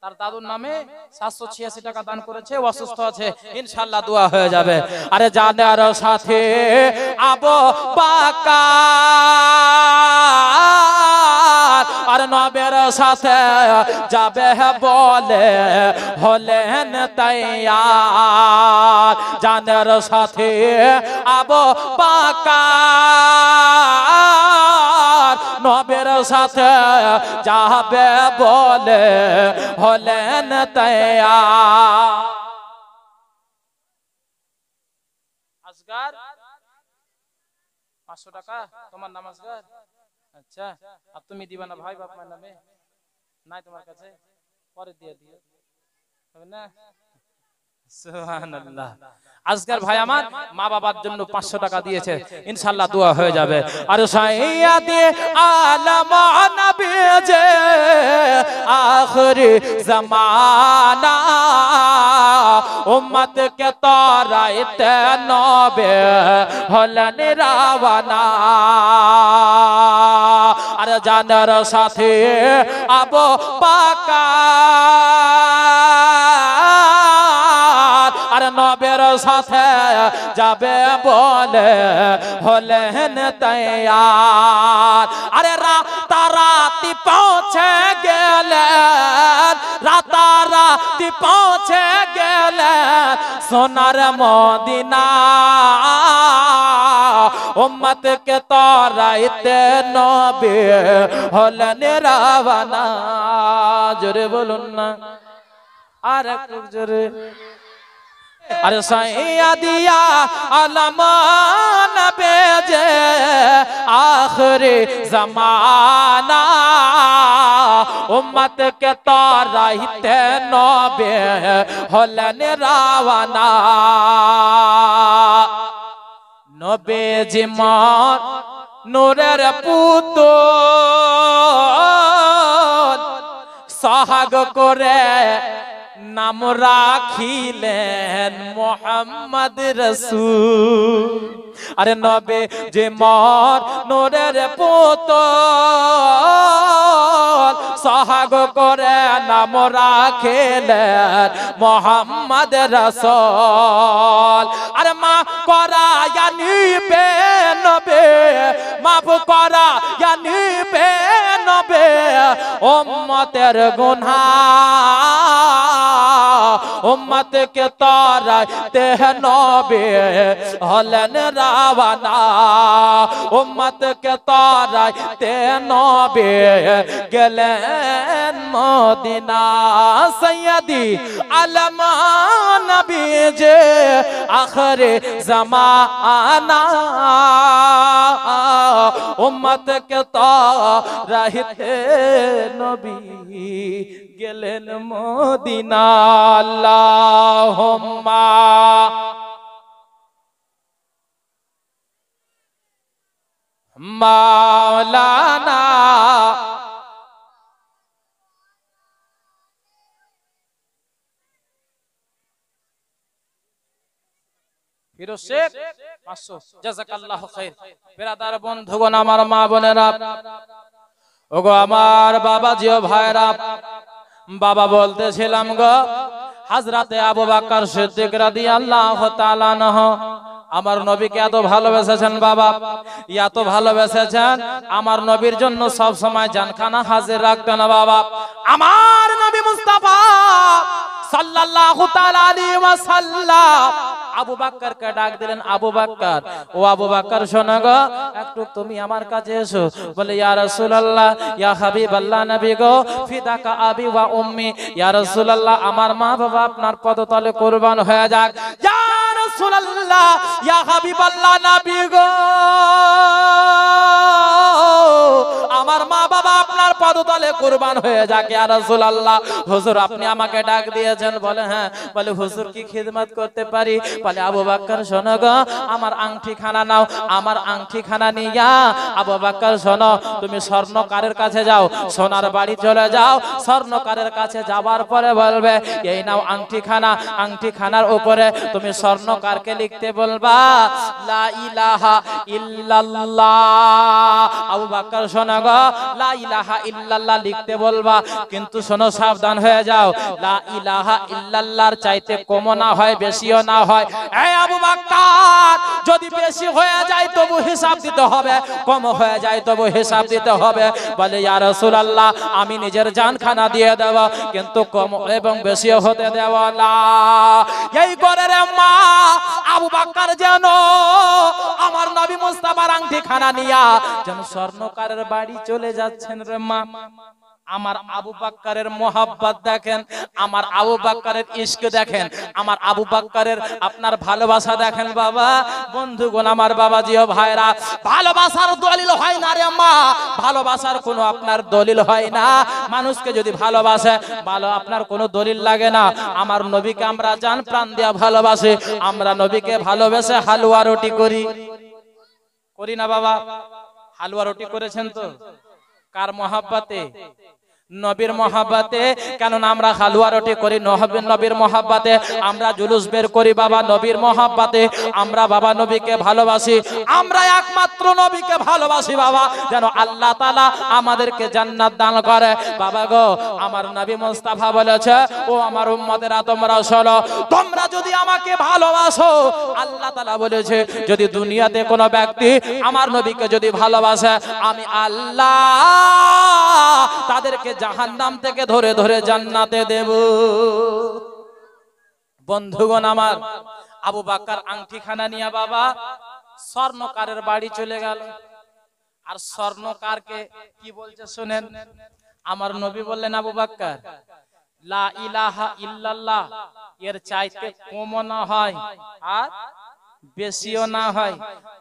তার দাদুর নামে 786 টাকা দান করেছে অসুস্থ আছে ইনশাআল্লাহ দোয়া হয়ে যাবে আরে জানার সাথে আবু বকর আর নবীর সাথে যাবে বলে হলেন তৈয়ার জানার সাথে আবু বকর নবীর সাথে যাবে বলে হলেন তৈয়ার আসগার 500 টাকা তোমার নাম আসগার আচ্ছা আর তুমি দিবা না ভাই বাপ মার নামে নাই তোমার কাছে পরে দিয়ে দিও হবে না সুবহানাল্লাহ আজকের ভাই আমার মা বাবার জন্য 500 টাকা দিয়েছে ইনশাআল্লাহ দোয়া হয়ে যাবে আর সাইয়্যিদে আলম নবী যে आखिरी जमाना उम्मत के तराइते नबी हलेन रावाना अरे जानेर साथे आबू बकर अरे नबीर साथे जाबे बोले हलेन तैयार अरे राताराती पहुँचे गेलेन राताराती पहुँचे गेलेन सोनार मदीना उम्मत के तराइते नबी हलेन रावाना जोरे बोलुन ना আর একটু জোরে अरे सैय्यदिया आलम नबी जे आखिरी जमाना उम्मत के तराइते नबी हलेन रावाना नबीजी मोर नूरेर पुतल सोहाग करे नाम राखिलेन मोहम्मद रसूल अरे नबी जे मोर नूरेर पुतल সোহাগ করে নাম রাখিলেন মোহাম্মদ রাসূল। আর মা করা নিবে নবে, মাফ করা নিবে নবে উম্মতের গুনাহ। উম্মতকে তারাইতে নবে হলেন রাওয়ানা, উম্মতকে তারাইতে নবে গেলেন মদিনা। সৈয়দি আলম নবী যে আখরে জামানা, উম্মতকে তারাইতে নবী গেলেন মদিনা। আল্লাহুম্মা মাওলানা ফিরোজ শেখ 500 জাযাকাল্লাহু খাইর। বিরাদার বন্ধুগণ, আমার মা বোনেরা, ওগো আমার বাবা জিও ভাইরা, বাবা বলতেছিলাম গো হযরতে আবু বকর সিদ্দিক রাদিয়াল্লাহু তাআলা আনহু আমার নবীকে এত ভালোবেসেছেন বাবা, এত ভালোবেসেছেন আমার নবীর জন্য সব সময় জানখানা হাজির রাখতেন বাবা। আমার নবী মুস্তাফা সাল্লাল্লাহু তাআলা আলাইহি ওয়াসাল্লাম আবু বকরকে ডাক দিলেন, আবু বকর, ও আবু বকর শোনো গো, একটু তুমি আমার কাছে এসো। বলে ইয়া রাসূলুল্লাহ, ইয়া হাবিবাল্লাহ, নবী গো ফিদাকা আবি ওয়া উম্মি, ইয়া রাসূলুল্লাহ আমার মা বাবা আপনার পদতলে কুরবান হয়ে যাক। ইয়া রাসূলুল্লাহ, ইয়া হাবিবাল্লাহ, নবী গো আমার মা বাবা আপনার পদতলে কুরবান হয়ে যাক। ইয়া রাসূলুল্লাহ, হুজুর আপনি আমাকে ডাক দিয়েছেন? বলে হ্যাঁ। বলে হুজুর কি খিদমত করতে পারি? বলে আবু বকর শোনো গো, আমার আংটি খানা নাও। আমার আংটি খানা নিয়া আবু বকর শোনো, তুমি স্বর্ণকারের কাছে যাও, সোনার বাড়ি চলে যাও। স্বর্ণকারের কাছে যাওয়ার পরে বলবে এই নাও আংটি খানা। আংটি খানার উপরে তুমি স্বর্ণকারকে লিখতে বলবা লা ইলাহা ইল্লাল্লাহ। আবু বকর শোনো গো, লা ইলাহা ইল্লাল্লাহ লিখতে বলবা, কিন্তু শোনো সাবধান হয়ে যাও, লা ইলাহা ইল্লাল্লাহর চাইতে কম না হয়, বেশিও না হয়। এই আবু বকর, যদি বেশি হয়ে যায় তবু হিসাব দিতে হবে, কম হয়ে যায় তবু হিসাব দিতে হবে। বলে ইয়া রাসূলুল্লাহ আমি নিজের জানখানা দিয়ে দেব, কিন্তু কম এবং বেশিও হতে দেব না। এই করে রে মা আবু বকর যেন আমার নবী মুস্তাফার আংটি খানা নিয়া যেন স্বর্ণকারের বাড়ি চলে যাচ্ছেন রে মা। আমার আবু বকরের মোহাব্বত দেখেন, আমার আবু বকরের ইশক দেখেন, আমার আবু বকরের আপনার ভালোবাসা দেখেন বাবা। বন্ধুগণ, আমার বাবাজিও ভাইরা, ভালোবাসার দলিল হয় না রে মা, ভালোবাসার কোনো আপনার দলিল হয় না। মানুষকে যদি ভালোবাসে ভালো, আপনার কোনো দলিল লাগে না। আমার নবীকে আমরা জান প্রাণ দিয়া ভালোবাসি, আমরা নবীকে ভালোবেসে হালুয়া রুটি করি, করি না বাবা? হালুয়া রুটি করেছেন তো? কার মহাব্বতে? নবীর মহাব্বতে। কেননা আমরা হালুয়া রুটি করি নবীর মহাব্বতে, আমরা জুলুস বের করি বাবা নবীর মহাব্বতে। আমরা বাবা নবীকে ভালোবাসি, আমরা একমাত্র নবীকে ভালোবাসি বাবা, যেন আল্লাহ তাআলা আমাদেরকে জান্নাত দান করে বাবা গো। আমার নবী মুস্তাফা বলেছে, ও আমার উম্মতেরা তোমরা শোনো, তোমরা যদি আমাকে ভালোবাসো, আল্লাহ তাআলা বলেছে যদি দুনিয়াতে কোনো ব্যক্তি আমার নবীকে যদি ভালোবাসে, আমি আল্লাহ তাদেরকে জাহান্নাম থেকে ধরে ধরে জান্নাতে দেব। বন্ধুগণ আমার, আবু বকর আংটি খানা নিয়ে বাবা স্বর্ণকারের বাড়ি চলে গেল। আর স্বর্ণকারকে কি বলছে শুনেন। আমার নবী বললেন, আবু বকর লা ইলাহা ইল্লাল্লাহ এর চাইতে কম না হয় আর বেশিও না হয়।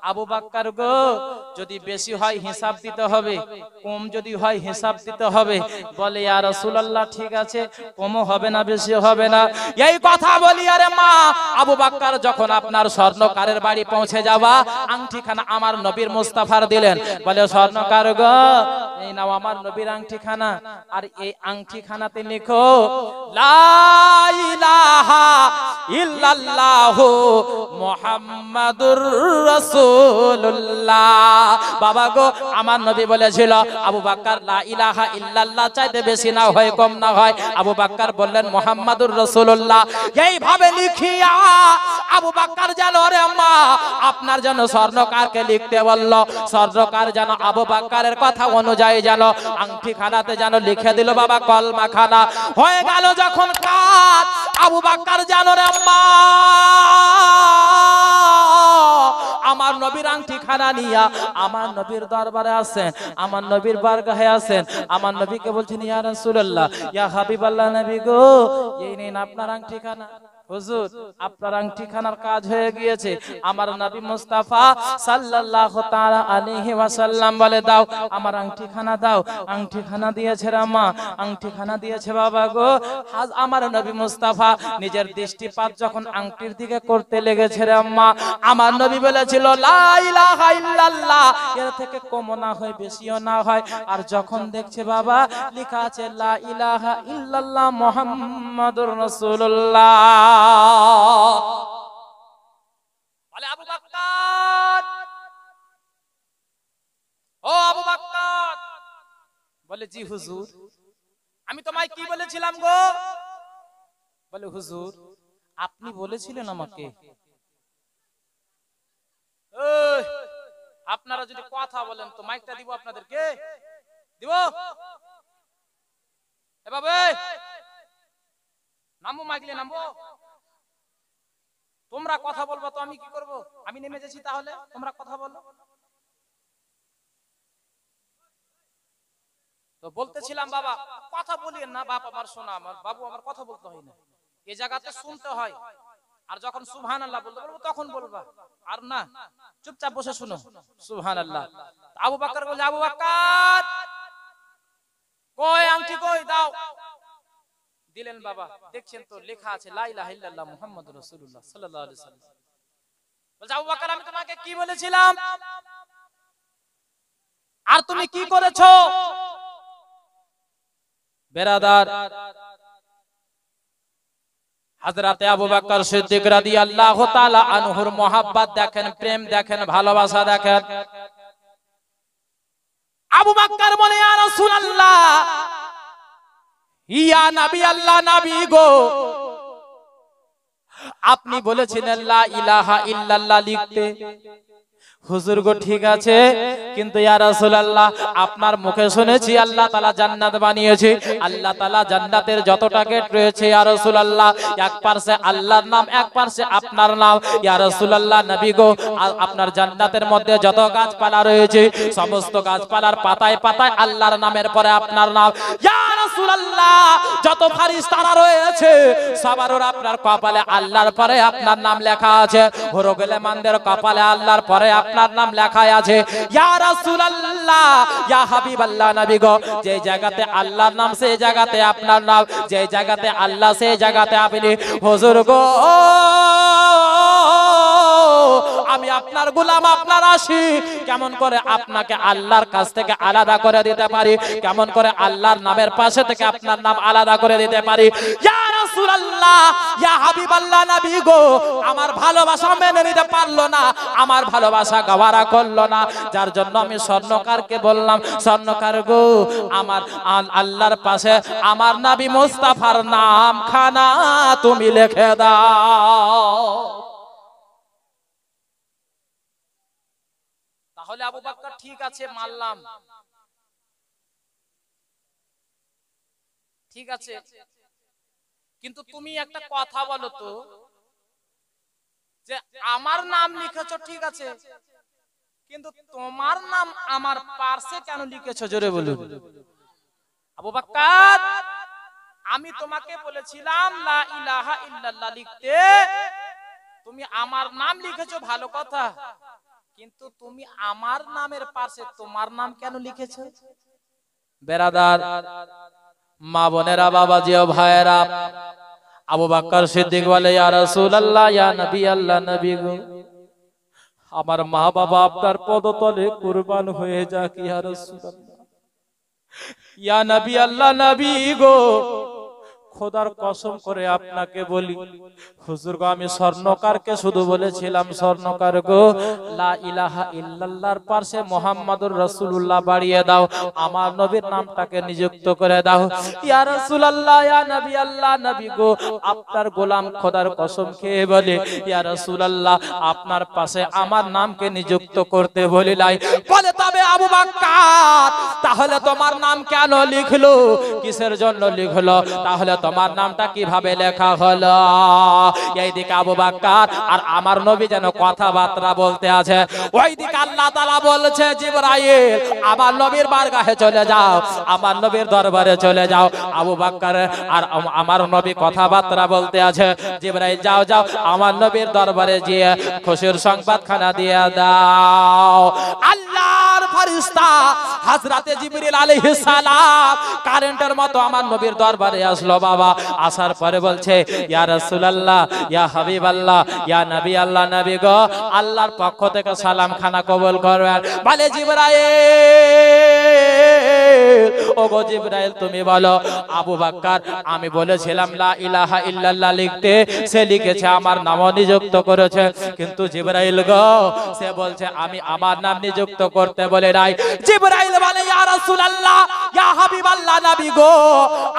আবু বকর গো, যদি বেশি হয় হিসাব দিতে হবে, কম যদি হয় হিসাব দিতে হবে। বলে ইয়া রাসূলুল্লাহ ঠিক আছে, কমও হবে না বেশিও হবে না। এই কথা বলি আরে মা আবু বকর যখন আপনার স্বর্ণকারের বাড়ি পৌঁছে যাওয়া, আংটিখানা আমার নবীর মুস্তাফার দিলেন। বলে স্বর্ণকার গো, এই নাও আমার নবীর আংটিখানা, আর এই আংটিখানাতে লিখো লা ইলাহা ইল্লাল্লাহু মুহাম্মাদুর মুহাম্মাদুর রাসূলুল্লাহ। বাবা গো, আমার নবী বলেছিল আবু বকর লা ইলাহা ইল্লাল্লাহ চাইতে বেশি না হয় কম না হয়। আবু বকর বললেন মুহাম্মাদুর রাসূলুল্লাহ। এইভাবে লিখিয়া আবু বকর যেন, রে আম্মা আপনার জন্য স্বর্ণকারকে লিখতে বলল। স্বর্ণকার যেন আবু বকরের কথা অনুযায়ী যেন আংটি খানাতে যেন লিখে দিল বাবা কলমা খানা। হয়ে গেল যখন কাজ, আবু বকর যেন, রে আম্মা আমার নবীর আংটি খানা নিয়া আমার নবীর দরবারে আছেন, আমার নবীর বারগাহে আছেন। আমার নবীকে বলছেন ইয়া রাসূলুল্লাহ, ইয়া হাবিবাল্লাহ নবী গো, এই নিন আপনার আংটি খানা। হুজুর আপনার আংটি খানার কাজ হয়ে গিয়েছে। আমার নবী মুস্তাফা সাল্লাল্লাহু তাআলা আলাইহি ওয়াসাল্লাম বলে দাও আমার আংটি খানা দাও। আংটি খানা দিয়েছে রামা, আংটি খানা দিয়েছে বাবা গো। আজ আমার নবী মুস্তাফা নিজের দৃষ্টিপাত যখন আংটির দিকে করতে লেগেছে রে আম্মা, আমার নবী বলেছিল লা ইলাহা ইল্লাল্লাহ, এর থেকে কমও না হয় বেশিও না হয়। আর যখন দেখছে বাবা লেখা আছে লা ইলাহা ইল্লাল্লাহ মুহাম্মাদুর রাসূলুল্লাহ, বলে আবু বকর, ও আবু বকর, বলে জি হুজুর। আমি তোমায় কি বলেছিলাম গো? বলে হুজুর আপনি বলেছিলেন আমাকে, আপনারা যদি কথা বলেন তো মাইকটা দিব আপনাদেরকে, দিব এ বাবা নামবো, মাইকলে নামবো। তোমরা কথা বলবো তো আমি কি করব? আমি নেমে যাচ্ছি, তাহলে তোমরা কথা বলো। তো বলতেছিলাম বাবা কথা বলিয়েন না, বাপ আমার শোনা, আমার বাবু আমার কথা বলতে হয় না, এই জায়গাতে শুনতে হয়। আর যখন সুবহানাল্লাহ বলতে বলবো তখন বলবা, আর না চুপচাপ বসে শুনো সুবহানাল্লাহ। আবু বকর বলে আবু বকর কই আংটি কই দাও। দিলেন বাবা, দেখছেন তো লেখা আছে লা ইলাহা ইল্লাল্লাহ মুহাম্মাদুর রাসূলুল্লাহ সাল্লাল্লাহু আলাইহি ওয়াসাল্লাম। বলছে আবু বকর আমি তোমাকে কি বলেছিলাম আর তুমি কি করেছো? বেরাদার হযরতে আবু বকর সিদ্দিক রাদিয়াল্লাহু তাআলা আনহুর মোহাব্বত দেখেন, প্রেম দেখেন, ভালোবাসা দেখেন। আবু বকর বলে ইয়া রাসূলুল্লাহ, ইয়া নবী আল্লাহ নবী গো, আপনি বলেছিলেন লা ইলাহা ইল্লাল্লাহ লিখতে। হুজুর গো ঠিক আছে, কিন্তু ইয়া রাসূলুল্লাহ আপনার মুখে শুনেছি আল্লাহ তাআলা জান্নাত বানিয়েছে। আল্লাহ তাআলা জান্নাতের যতটা গেট রয়েছে ইয়া রাসূলুল্লাহ, এক পাশে আল্লাহর নাম, এক পাশে আপনার নাম। ইয়া রাসূলুল্লাহ নবী গো, আপনার জান্নাতের মধ্যে যত গাছপালা রয়েছে সমস্ত গাছপালার পাতায় পাতায় আল্লাহর নামের পরে আপনার নাম। ইয়া রাসূলুল্লাহ যত ফেরেশতারা রয়েছে সবার আপনার কপালে আল্লাহর পরে আপনার নাম লেখা আছে। হরগলেমানদের কপালে আল্লাহর পরে আপনার নাম লেখা আছে। ইয়া রাসূলুল্লাহ ইয়া হাবিবাল্লাহ নবী গো, যে জায়গাতে আল্লাহর নাম সেই জায়গাতে আপনার নাম, যে জায়গাতে আল্লাহ সেই জায়গাতে আপনি। হুজুর গো আমি আপনার গোলাম, আপনার আশিক, কেমন করে আপনাকে আল্লাহর কাছ থেকে আলাদা করে দিতে পারি? কেমন করে আল্লাহর নামের পাশে থেকে আপনার নাম আলাদা করে দিতে পারি? ইয়া রাসূলুল্লাহ ইয়া হাবিবাল্লাহ নবী গো, আমার ভালোবাসা মেনে নিতে পারলো না, আমার ভালোবাসা গওয়ারা করলো না, যার জন্য আমি স্বর্ণকারকে বললাম স্বর্ণকার গো আমার আল্লাহর পাশে আমার নবী মুস্তাফার নাম খানা তুমি লিখে দাও। তাহলে আবু বকর ঠিক আছে মানলাম, ঠিক আছে, কিন্তু তুমি একটা কথা বলো তো, যে আমার নাম লিখেছো ঠিক আছে, কিন্তু তোমার নাম আমার পার্সে কেন লিখেছো? জোরে বলুন। আবু বকর আমি তোমাকে বলেছিলাম লা ইলাহা ইল্লাল্লাহ লিখতে, তুমি আমার নাম লিখেছো ভালো কথা, কিন্তু তুমি আমার নামের পাশে তোমার নাম কেন লিখেছো? বেরাদার মা বোনেরা, বাবাজি ও ভাইয়েরা, আবু বকর সিদ্দিক বলে ইয়া রাসূলুল্লাহ ইয়া নবী আল্লাহ নবী গো, আমার মা বাবা আপনার পদতলে কুরবান হয়ে যাক ইয়া রাসূলুল্লাহ। ইয়া নবী আল্লাহ নবী গো, খোদার কসম করে আপনাকে বলি হুজুর গো, আমি স্বর্ণকারকে শুধু বলেছিলাম, স্বর্ণকার গো লা ইলাহা ইল্লাল্লাহর পাশে মুহাম্মাদুর রাসূলুল্লাহ বাড়িয়ে দাও, আমার নবীর নামটাকে নিযুক্ত করে দাও। ইয়া রাসূলুল্লাহ, ইয়া নবী আল্লাহ, নবী গো আপনার গোলাম খোদার কসম খেয়ে বলে ইয়া রাসূলুল্লাহ আপনার পাশে আমার নামকে নিযুক্ত করতে বলি নাই। বলে তবে আবু বকর তাহলে তোমার নাম কেন লিখলো, কিসের জন্য লিখলো, তাহলে তোমার নামটা কিভাবে লেখা হলো? এইদিকে আবু বকর আর আমার নবী যেন কথাবার্তা বলতে আছে, ওইদিকে আল্লাহ তাআলা বলছে জিবরাইল আমার নবীর বারগাহে চলে যাও, আমার নবীর দরবারে চলে যাও। আবু বকর আর আমার নবী কথাবার্তা বলতে আছে, জিবরাইল যাও যাও আমার নবীর দরবারে গিয়ে খুশির সংবাদখানা দিয়ে দাও। আল্লাহর ফেরেশতা হযরতে জিবরিল আলাইহিস সালাম কারেন্টের মতো আমার নবীর দরবারে আসলো বাবা। আসার পরে বলছে ইয়া রাসূলুল্লাহ, ইয়া হাবিবাল্লাহ, ইয়া নবী আল্লাহ, নবী গো আল্লাহর পক্ষ থেকে সালাম খানা কবুল করবেন। বলে জিবরাইল, ও গো জিবরাইল তুমি বলো। আবু বকর আমি বলেছিলাম লা ইলাহা ইল্লাল্লাহ লিখতে, সে লিখেছে আমার নামও নিযুক্ত করেছে, কিন্তু জিবরাইল গো সে বলছে আমি আমার নাম নিযুক্ত করতে বলে নাই। জিবরাইল বলে ইয়া রাসূলুল্লাহ, ইয়া হাবিবাল্লাহ, নবী গো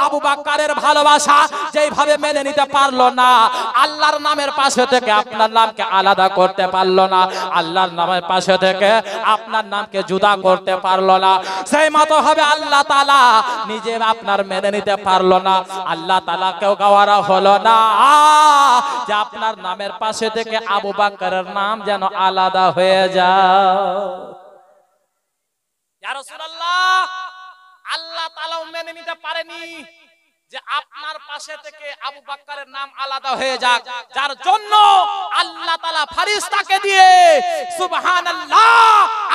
আবু বকরের ভালোবাসা যেইভাবে মেনে নিতে পারলো না, আল্লাহর নামের পাশে থেকে আপনার নামকে আলাদা করতে পারলো না, আল্লাহর নামের পাশে থেকে আপনার নামকে জুদা করতে পারলো না, সেই মতো হবে আল্লাহ তাআলা নিজে আপনার মেনে নিতে পারলো না, আল্লাহ তাআলা কেউ গাওয়ারা হলো না যে আপনার নামের পাশে থেকে আবু বকরের নাম যেন আলাদা হয়ে যায়। ইয়া রাসূলুল্লাহ আল্লাহ তাআলা মেনে নিতে পারেনি যে আপনার পাশে থেকে আবু বকরের নাম আলাদা হয়ে যাক, যার জন্য আল্লাহ তাআলা ফেরেশতাকে দিয়ে সুবহানাল্লাহ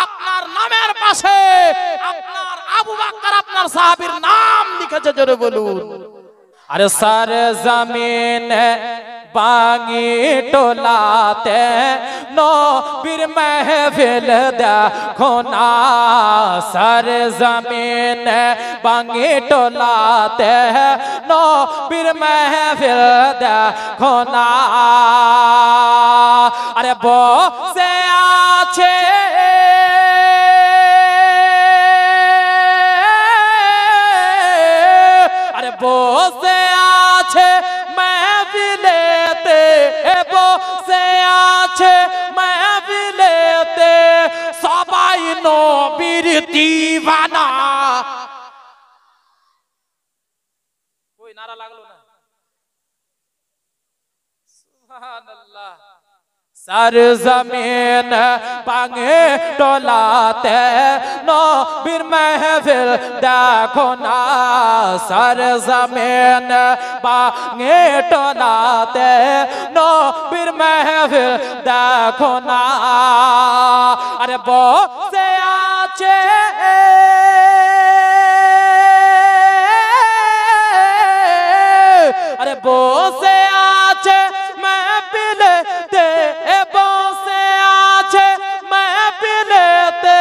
আপনার নামের পাশে আপনার আবু বকর আপনার সাহাবীর নাম লিখেছে। জোরে বলুন। আরে সারে জমিন বাঙি টোলাতে নবীর মেহফিল দেখো না, সারে জমিন বাঙি টোলাতে নবীর মেহফিল দেখো না। আরে বসে আছে বসে আছে মেহফিলেতে, বসে আছে মেহফিলেতে সবাই নবীর দিওয়ানা। কই নারা লাগলো না? সুবহানাল্লাহ। सर जमीन बांगे टोलाते नबीर महफिल देखो ना, सर जमीन बांगे टोलाते नबीर महफिल देखो ना। अरे बसे आचे अरे बसे आचे महफिलेते, बसे आचे महफिलेते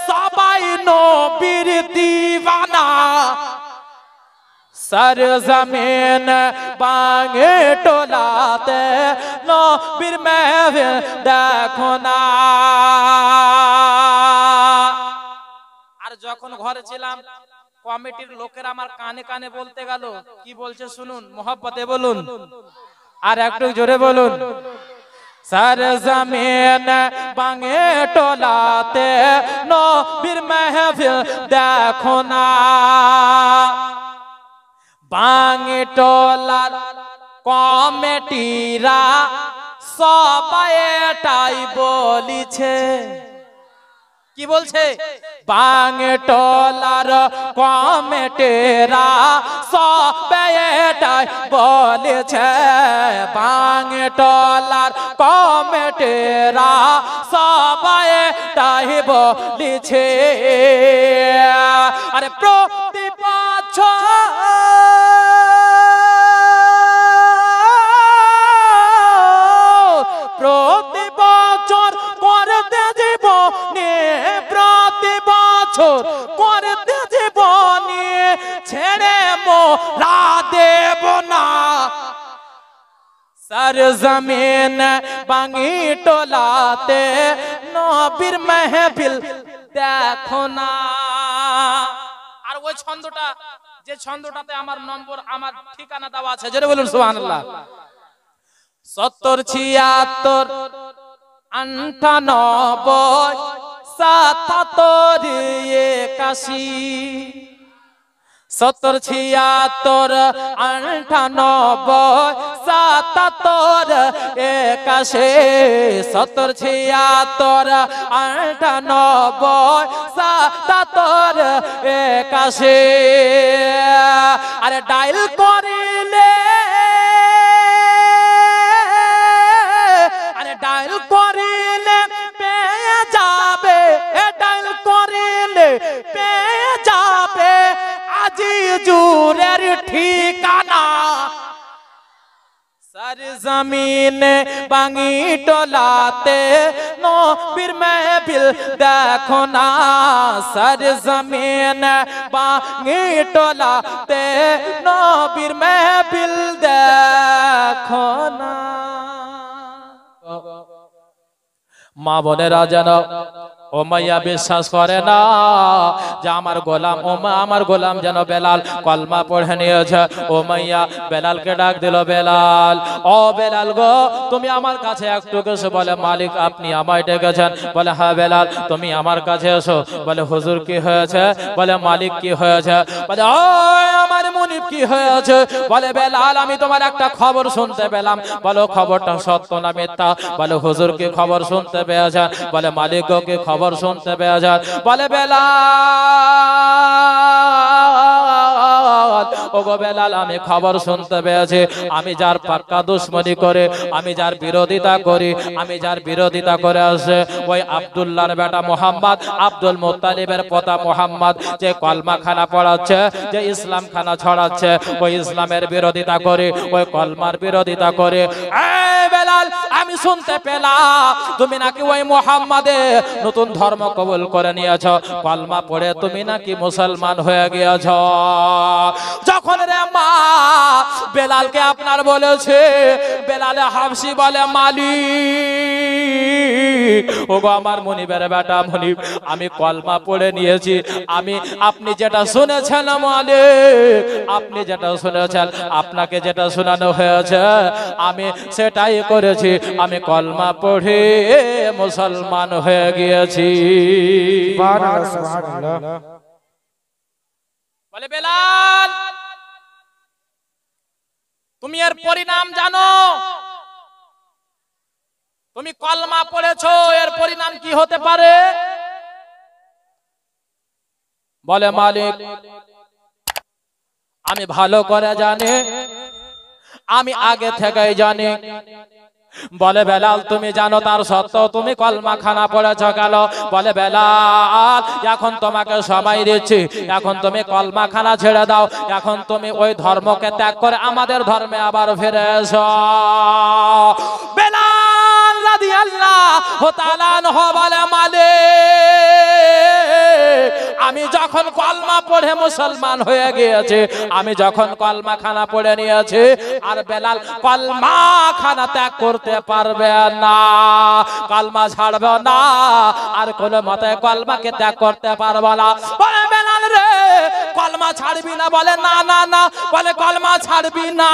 सबाई नबीर दीवाना। सर जमीन बांगे टोलाते नबीर महफिल देखो ना। আর যখন ঘরে ছিলাম কমিটির লোকেরা আমার কানে কানে বলতে গেল, কি বলছে শুনুন, মোহাব্বতে বলুন আর একটু জোরে বলুন। सर जमीन बांगे टोलाते नबीर महफिल देखो ना। बांगे टोलार कमिटीरा सबाई एटाई बलिछे, কি বলছে? বাঙে টলার কমিটিরা সবাই এটাই বলেছে, বাঙে টলার কমিটিরা সবাই এটাই বলেছে। আরে প্রতি বছর প্রতি বছর করতে জীবনে, প্রতি বছর করতে জীবনে ছেড়ে মোরা দেব सरजमीन बांगी टोलाते नबीर महफिल देखो ना। আর ওই ছন্দটা, যে ছন্দটাতে আমার নম্বর আমার ঠিকানা দেওয়া আছে, জোরে বলুন সুবহানাল্লাহ। 70 76 98 77 81। 70 76 98 77 81। 70 76 98 77 81। আরে ডায়াল করিলে, আরে ডায়াল করিলে পেয়ে যাবে, ডায়াল করিলে পেয়ে যাবে আজিজুরের ঠিকানা। सरजमीन बांगी टोलाते नबीर महफिल देखो ना। सरजमीन बांगी टोलाते नबीर महफिल देखो ना। মা বোনেরা যেন ও মাইয়া বিশ্বাস করে না যে আমার গোলাম, ও মা আমার গোলাম যেন বেলাল কলমা পড়ে নিয়েছে। ও মাইয়া বেলালকে ডাক দিল, বেলাল, ও বেলাল গো তুমি আমার কাছে একটু এসো। বলে মালিক আপনি আমায় ডেকেছেন? বলে হ্যাঁ বেলাল তুমি আমার কাছে এসো। বলে হুজুর কি হয়েছে? বলে মালিক কি হয়েছে? বলে ও আমার মুনিব কি হয়েছে? বলে বেলাল আমি তোমার একটা খবর শুনতে পেলাম। বলো খবরটা সত্য না মিথ্যা? বলে হুজুর কি খবর শুনতে পেয়েছেন? বলে মালিক গো কি খবর শুনতে পেয়েছেন? বলে বেলাল, ও গো বেলাল আমি খবর শুনতে পেয়েছি, আমি যার পাক্কা দুশমনি করে, আমি যার বিরোধিতা করি, আমি যার বিরোধিতা করে আসে ওই আব্দুল্লাহর বেটা মোহাম্মদ, আব্দুল মুত্তালিবের পোতা মোহাম্মদ, যে কলমা খানা পড়াচ্ছে, যে ইসলাম খানা ছড়াচ্ছে, ওই ইসলামের বিরোধিতা করে, ওই কলমার বিরোধিতা করে। এই বেলাল আমি শুনতে পেলাম তুমি নাকি ওই মোহাম্মদের নতুন ধর্ম কবুল করে নিয়েছ, কলমা পড়ে তুমি নাকি মুসলমান হয়ে গিয়েছ। যখন রে মা বেলালকে আপনার বলেছে, বেলালে হাবশি বলে মালিক, ও গো আমার মুনিবের বেটা মুনিব আমি কলমা পড়ে নিয়েছি, আমি আপনি যেটা শুনেছেন মালিক, আপনি যেটা শুনেছেন, আপনাকে যেটা শোনানো হয়েছে আমি সেটাই করেছি, আমি কলমা পড়ে মুসলমান হয়ে গিয়েছি। বলে বেলাল তুমি এর পরিণাম জানো? তুমি কলমা পড়েছো, এর পরিণাম কি হতে পারে? বলে মালিক আমি ভালো করে জানি, আমি আগে থেকেই জানি। বলে বেলাল তুমি জানো তার সত্ত্বেও তুমি কলমা খানা পড়েছ কেন? বলে বেলাল এখন তোমাকে সময় দিচ্ছি, এখন তুমি কলমা খানা ছেড়ে দাও, এখন তুমি ওই ধর্মকে ত্যাগ করে আমাদের ধর্মে আবার ফিরে এসো। বেলাল রাদিয়াল্লাহু তাআলা আনহু বলে মালিক আমি যখন কলমা পড়ে মুসলমান হয়ে গিয়েছে, আমি যখন কলমা খানা পড়ে নিয়েছি, আর বেলাল কলমা খানা ত্যাগ করতে পারবে না, কলমা ছাড়বে না, আর কোন মতে কলমাকে ত্যাগ করতে পারবে না। বলে বেলাল রে কলমা ছাড়বি না? বলে না না না। বলে কলমা ছাড়বি না?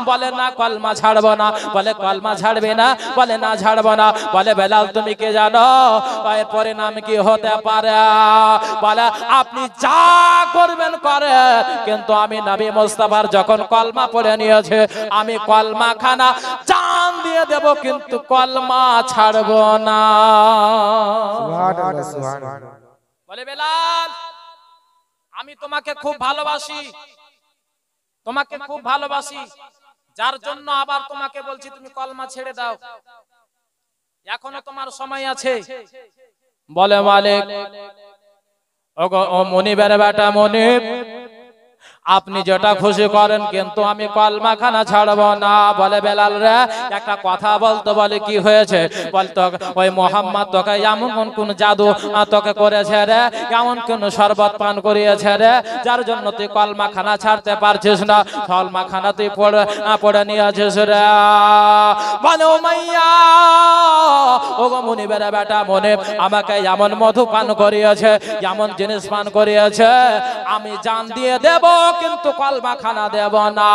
বলে না কলমা ছাড়বো না। বলে কলমা ছাড়বি না? বলে না ছাড়বো না। বলে বেলাল তুমি কি জানো এর পরিণাম কি হতে পারে? বলে আপনি যা করবেন করে, কিন্তু আমি নবী মুস্তাফার যখন কলমা পড়ে নিয়েছে, আমি কলমা খানা জান দিয়ে দেব, কিন্তু কলমা ছাড়বো না। বলে বেলাল আমি তোমাকে খুব ভালোবাসি, তোমাকে খুব ভালোবাসি, যার জন্য আবার তোমাকে বলছি তুমি কলমা ছেড়ে দাও, এখনো তোমার সময় আছে। বলে মালিক ও মুনিবের বেটা মুনিব আপনি যেটা খুশি করেন, কিন্তু আমি কলমা খানা ছাড়বো না। বলে বেলাল রে একটা কথা বলতো। বলে কি হয়েছে? বলতো ওই মোহাম্মদ তোকে এমন কোন জাদু তোকে করেছে রে, এমন কোন শরবত পান করিয়েছে রে, যার জন্য তুই কলমা খানা ছাড়তে পারছিস না, কলমা খানা তুই পড়ে নিয়েছিস রে। বলে উমাইয়া, ও গো মুনিবের বেটা মুনিব, আমাকে এমন মধু পান করিয়েছে, এমন জিনিস পান করিয়েছে, আমি জান দিয়ে দেব, কিন্তু কলমা খানা দেব না।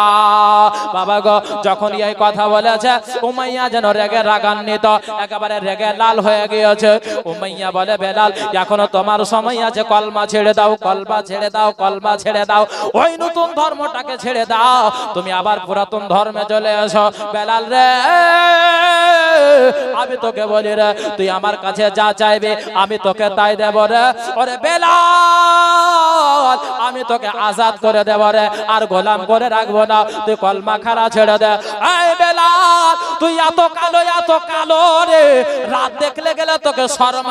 বাবা গো, যখন এই কথা বলেছে উমাইয়া যেন রেগে রাগান্বিত, একেবারে রেগে লাল হয়ে গিয়েছে। উমাইয়া বলে বেলাল, এখনো তোমার সময় আছে, কলমা ছেড়ে দাও, কলমা ছেড়ে দাও, কলমা ছেড়ে দাও, ওই নতুন ধর্মটাকে ছেড়ে দাও, তুমি আবার পুরাতন ধর্মে চলে এসো। বেলাল রে, আমি তোকে বলি রে, তুই আমার কাছে যা চাইবে আমি তোকে তাই দেব রে। ওরে বেলাল, আমি তোকে আজাদ করে দেব রে, আর গোলাম করে রাখবো না, তুই কলমা খানা ছেড়ে দে। এই বেলাল, তুই এত কালো রে, রাত দেখলে গেলে তোকে শরম,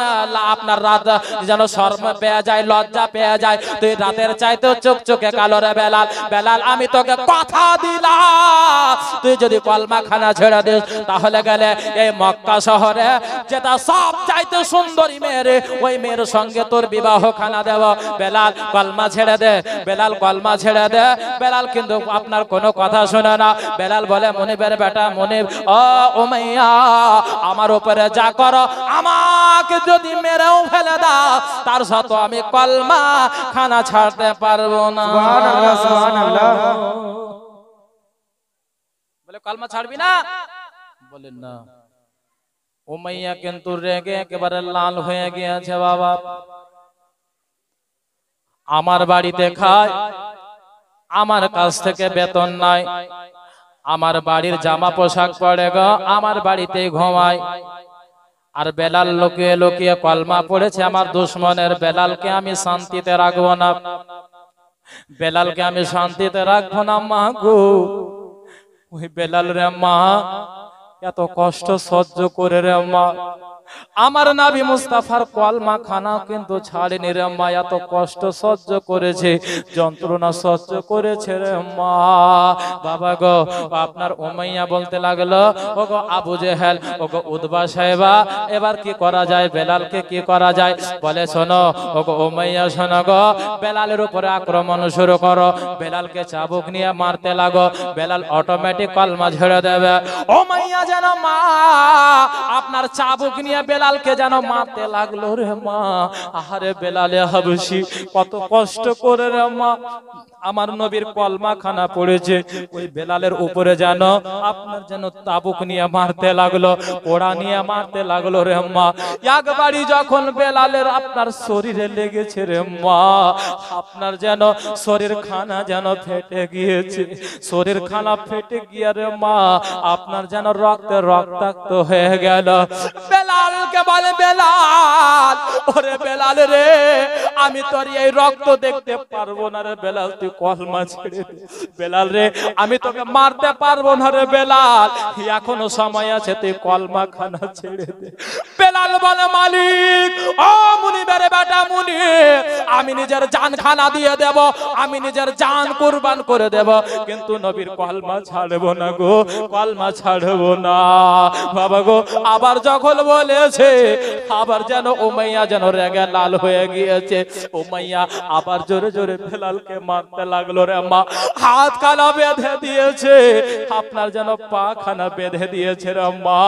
আপনার রাত যেন শরম পেয়ে যায়, লজ্জা পেয়ে যায়, তুই রাতের চাইতে চোখে কালো রে বেলাল। বেলাল, আমি তোকে কথা দিলাম, তুই যদি কলমা খানা ছেড়ে দিস, তাহলে গেলে এই মক্কা শহরে যেটা সব চাইতে সুন্দরী মেয়ে, ওই মেয়ের সঙ্গে তোর বিবাহ খানা দেব। বেলাল কলমা ছেড়ে দে, বেলাল কলমা ছেড়ে দে। বেলাল কিন্তু আপনার কোনো কথা শুনে না। বেলাল বলে, মুনিবের বেটা মুনিব, ও উমাইয়া, আমার উপরে যা করো, আমাকে যদি মেরেও ফেলে দাও, তার সাথে আমি কলমা খানা ছাড়তে পারবো না। সুবহানাল্লাহ, সুবহানাল্লাহ। বলে কলমা ছাড়বি না? বলেন না। উমাইয়া কিন্তু রেগে একেবারে লাল হয়ে গিয়েছে। বাবা, আমার বাড়িতে খায়, আমার কাছ থেকে বেতন নাই, আমার বাড়ির জামা পোশাক পরে গো, আমার বাড়িতেই ঘুমায়, আর বেলাল লুকিয়ে লুকিয়ে কলমা পড়েছে আমার দুশ্মনের। বেলালকে আমি শান্তিতে রাখবো না, বেলালকে আমি শান্তিতে রাখবো না। মা গো, ওই বেলাল রে মা, এত কষ্ট সহ্য করে রে মা, আমার নবী মুস্তাফার কলমা খানা কিন্তু ছাড়েনি রে মা, এত কষ্ট সহ্য করেছে, যন্ত্রণা সহ্য করেছে রে মা। বাবা গো, আপনার উমাইয়া বলতে লাগলো, ও গো আবু জেহেল, ও গো উতবা সাহেবা, এবার কি করা যায়, বেলালকে কি করা যায়? বলে শোনো, ও গো উমাইয়া শোনো গো, বেলালের উপরে আক্রমণ শুরু করো, বেলালকে চাবুক নিয়ে মারতে লাগো, বেলাল অটোমেটিক কলমা ছেড়ে দেবে। উমাইয়া যেন মা আপনার চাবুক নিয়ে বেলালকে যেন মারতে লাগলো রে মা। আহারে বেলালে হাবশি কত কষ্ট করে রে মা, আমার নবীর কলমা খানা পড়েছে, ওই বেলালের উপরে যেন আপনার যেন তাবুক নিয়ে মারতে লাগলো, পোড়া নিয়ে মারতে লাগলো রে মা। একবারই যখন বেলালের আপনার শরীরে লেগেছে রে মা, আপনার যেন শরীর খানা যেন ফেটে গিয়েছে, শরীর খানা ফেটে গিয়ে রে মা, আপনার যেন রক্তে রক্তাক্ত হয়ে গেল। বেলালকে বলে, বেলাল, ওরে বেলাল রে, আমি তোর এই রক্ত দেখতে পারবো না রে বেলাল, তুই কলমা ছেড়ে দে। বেলাল রে, আমি তোকে মারতে পারবো না রে বেলাল, এখনো সময় আছে, তুই কলমা খানা ছেড়ে দে। বেলাল বলে, মালিক, ও মুনিবের বেটা মুনিব, আমি নিজের জান খানা দিয়ে দেব, আমি নিজের জান কুরবান করে দেব, কিন্তু নবীর কলমা ছাড়বো না গো, কলমা ছাড়বো না। বাবা গো, আবার যখন বলেছে, আবার যেন উমাইয়া যেন রেগে লাল হয়ে গিয়েছে। উমাইয়া আবার জোরে জোরে বেলালকে মারতে লাগলো রে মা, হাত খানা বেঁধে দিয়েছে, আপনার যেন পা খানা বেঁধে দিয়েছে রে মা,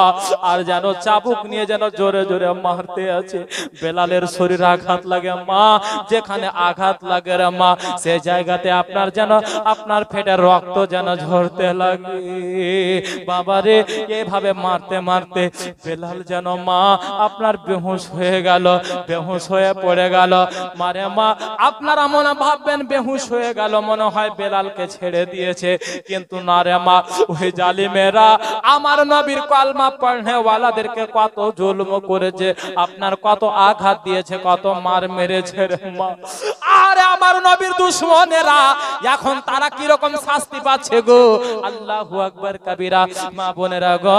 আর যেন চাবুক নিয়ে যেন জোরে জোরে মারতে আছে। বেলালের শরীর আঘাত লাগে মা, যেখানে আঘাত লাগে রে মা, সে জায়গাতে আপনার যেন আপনার ফেটে রক্ত যেন ঝরতে লাগে। বাবারে, এইভাবে মারতে মারতে বেলাল যেন মা আপনার বেহুশ হয়ে গেল, বেহুশ হয়ে পড়ে গেল। মারে মা, আপনারা মনে ভাববেন বেহুশ হয়ে গেল, মনে হয় বেলালকে ছেড়ে দিয়েছে, কিন্তু না রে মা, ওই জালিমেরা আমার নবীর কলমা পড়নে ওয়ালাদেরকে কত জুলম করেছে, আপনার কত আঘাত দিয়েছে, কত মার মেরেছে রে মা। আর আমার নবীর দুশমনেরা এখন তারা কি রকম শাস্তি পাচ্ছে গো, আল্লাহু আকবার কবিরা। মা বোনেরা গো,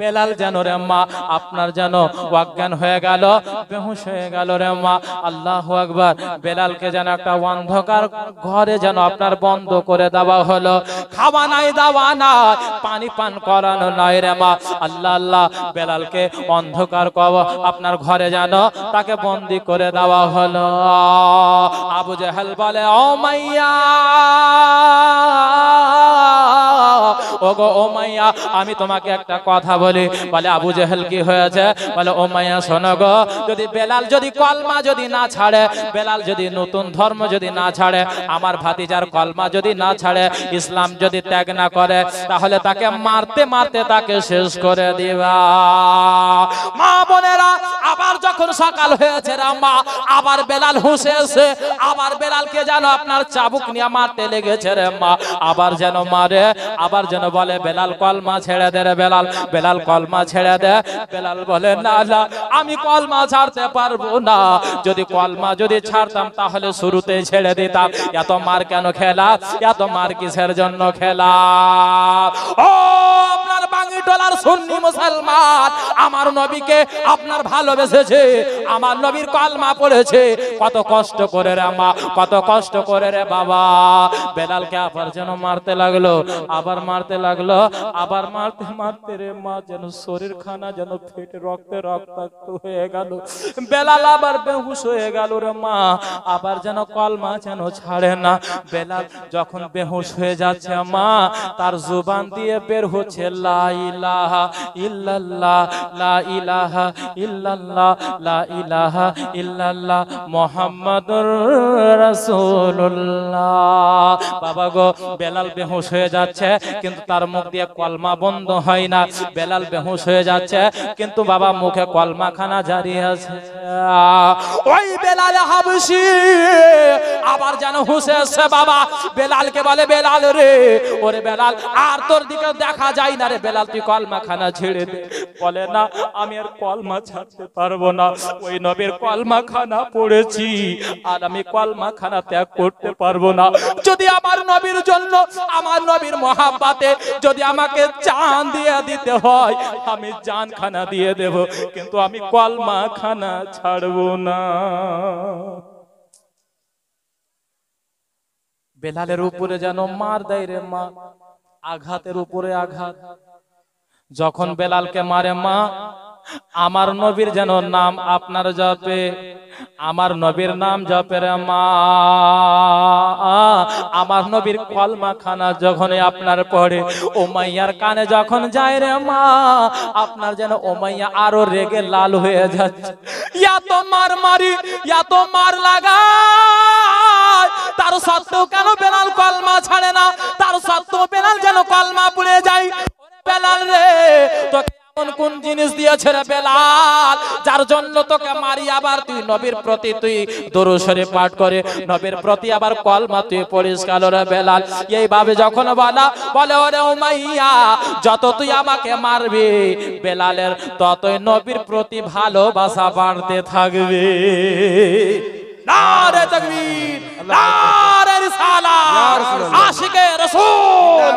বেলাল যেন রে মা আপনার যেন অজ্ঞান হয়ে গেল, বেহুশ হয়ে গেল রে মা। আল্লাহু আকবার। বেলালকে যেন একটা অন্ধকার ঘরে যেন আপনার বন্ধ করে দেওয়া হলো, খাওয়া নাই দাওয়া নাই, পানি পান করানো নাই রে মা। আল্লাহ আল্লাহ, বেলালকে অন্ধকার আপনার ঘরে যেন তাকে বন্দি করে দেওয়া হলো। আবু জেহেল বলে, ও মাইয়া, ওগো ও মাইয়া, আমি তোমাকে একটা কথা বলি। বলে আবু জেহেল কি হয়েছে? বলে ও মাইয়া শোনো গো, যদি বেলাল যদি কলমা যদি না ছাড়ে, বেলাল যদি নতুন ধর্ম যদি না ছাড়ে, আমার ভাতিজার কলমা যদি না ছাড়ে, ইসলাম যদি ত্যাগ না করে, তাহলে তাকে মারতে মারতে তাকে শেষ করে দিবা। মা বোনেরা, আবার যখন সকাল হয়েছে রে মা, আবার বেলাল হুঁশে এসে আবার বেলালকে যেন আপনার চাবুক নিয়ে মারতে লেগেছে রে মা। আবার যেন মারে, আবার যেন বলে বেলাল কলমা ছেড়ে দে রে বেলাল, বেলাল কলমা ছেড়ে দে। বেলাল বলে না না, আমি কলমা ছাড়তে পারবো না, যদি কলমা যদি ছাড়তাম তাহলে শুরুতে ছেড়ে দিতাম। এত মার কেন খেলা? এত মার কিসের জন্য খেলা? ও আপনার বাঙ্গিটোলার সুন্নি মুসলমান, আমার নবীকে আপনার ভালোবেসেছে, আমার নবীর কলমা পড়েছে, কত কষ্ট করে রে মা, কত কষ্ট করে রে বাবা। বেলালকে আবার যেন মারতে লাগলো, আবার মারতে লাগলো, আবার মারতে মারতে রে মা যেন শরীর খানা যেন ফেটে রক্তে রক্তাক্ত হয়ে গেল। বেলাল আবার বেহুশ হয়ে গেল রে মা, আবার যেন কলমা যেন ছাড়ে না। বেলাল যখন বেহুশ হয়ে যাচ্ছে মা, তার জুবান দিয়ে বের হচ্ছে লা ইলাহা ইল্লাল্লাহ, লা ইলাহা ইল্লাল্লাহ, লা ইলাহা ইল্লাল্লাহ, মুহাম্মাদুর রাসূলুল্লাহ। বাবা গো, বেলাল বেহুশ হয়ে যাচ্ছে, কিন্তু তার মুখ দিয়ে কলমা বন্ধ হয় না। বেলাল বেহুশ হয়ে যাচ্ছে, কিন্তু বাবা মুখে কলমা খানা জারি আছে। ওই বেলাল হাবশী আবার যেন হুঁশে এসে বাবা বেলালকে বলে, বেলাল রে, ওরে বেলাল, আর তোর দিকে দেখা যায় না রে বেলাল, তুই কলমা খানা ছেড়ে দে। বলে না, আমি আর কলমা ছাড়তে পারবো না, ওই নবীর কলমা খানা পড়েছি, আর আমি কলমা খানা ত্যাগ করতে পারবো না। যদি আমার নবীর জন্য, আমার নবীর মহাব্বতে যদি আমাকে জান দিয়ে দিতে হয়, আমি জান খানা দিয়ে দেব, কিন্তু আমি কলমা খানা ছাড়বো না। বেলালের উপরে যেন মার দেয় রে মা, আঘাতের উপরে আঘাত। যখন বেলালকে মারে মা, আমার নবীর যেন নাম আপনার জপে, আমার নবীর নাম জপে রে মা। আমার নবীর কলমা খানা যখন আপনার পড়ে, উমাইয়ার কানে যখন যায় রে মা, আপনার যেন উমাইয়া আরো রেগে লাল হয়ে যাচ্ছে। এত মার মারি, এত মার লাগায়, তার সত্ত্বেও কেন বেলাল কলমা ছাড়ে না? তার সত্ত্বেও বেলাল যেন কলমা পড়ে যায়। বেলাল রে, তোকে কোন জিনিস দিয়েছে রে বেলাল, যার জন্য তোকে মারি, আবার তুই নবীর প্রতি তুই দরুদ শরীফ পাঠ করে নবীর প্রতি আবার কলমা তুই পড়িস কেন রে বেলাল? এইভাবে যখন বলে ওরে উমাইয়া, যত তুই আমাকে মারবি বেলালের ততই নবীর প্রতি ভালোবাসা বাড়তে থাকবে। নারে তাকবীর, নারে রিসালাত, আশিকে রাসূল।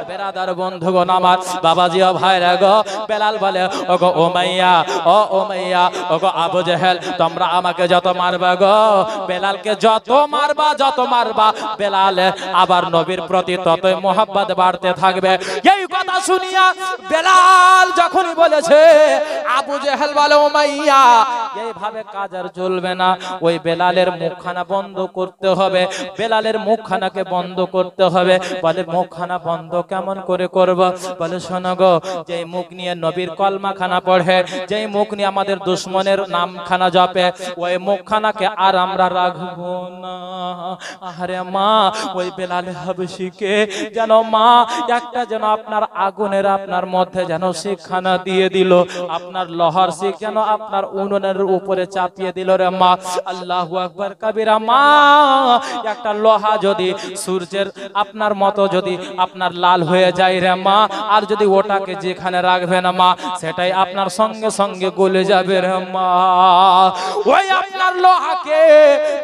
বেরাদার বন্ধুগণ আমার, বাবাজি ও ভাইরা গো, বেলাল বলে, ওগো উমাইয়া, ও উমাইয়া, ওগো আবু জেহেল, তোমরা আমাকে যত মারবা গো, বেলালকে যত মারবা, যত মারবা, বেলাল আবার নবীর প্রতি ততই মোহাব্বত বাড়তে থাকবে। এই কথা শুনিয়া বেলাল যখনই বলেছে, আবু জেহেল বলে, উমাইয়া, এইভাবে কাজ আর চলবে না, ওই বেলালের মুখখানা বন্ধ করতে হবে, বেলালের মুখখানাকে বন্ধ করতে হবে। বলে মুখখানা বন্ধ কেমন করে করব? বলে শোনো গো, যে মুখ নিয়ে নবীর কলমা খানা পড়ে, যে মুখ নিয়ে আমাদের দুশ্মনের নাম খানা জপে, ওই মুখখানাকে আর আমরা রাখবো না। আরে মা, ওই বেলাল হাবশীকে যেন মা একটা যেন আপনার আগুনের আপনার মধ্যে যেন শিখখানা দিয়ে দিল, আপনার লোহার শিখ যেন আপনার উনুনের উপরে চাপিয়ে দিল রে মা। আল্লাহু আকবার কাবীরা। মা, একটা লোহা যদি সূর্যের আপনার মতো যদি আপনার লাল হয়ে যায় রে মা, আর যদি ওটাকে যেখানে রাখবে না মা, সেটাই আপনার সঙ্গে সঙ্গে গলে যাবে রে মা। ওই আপনার লোহাকে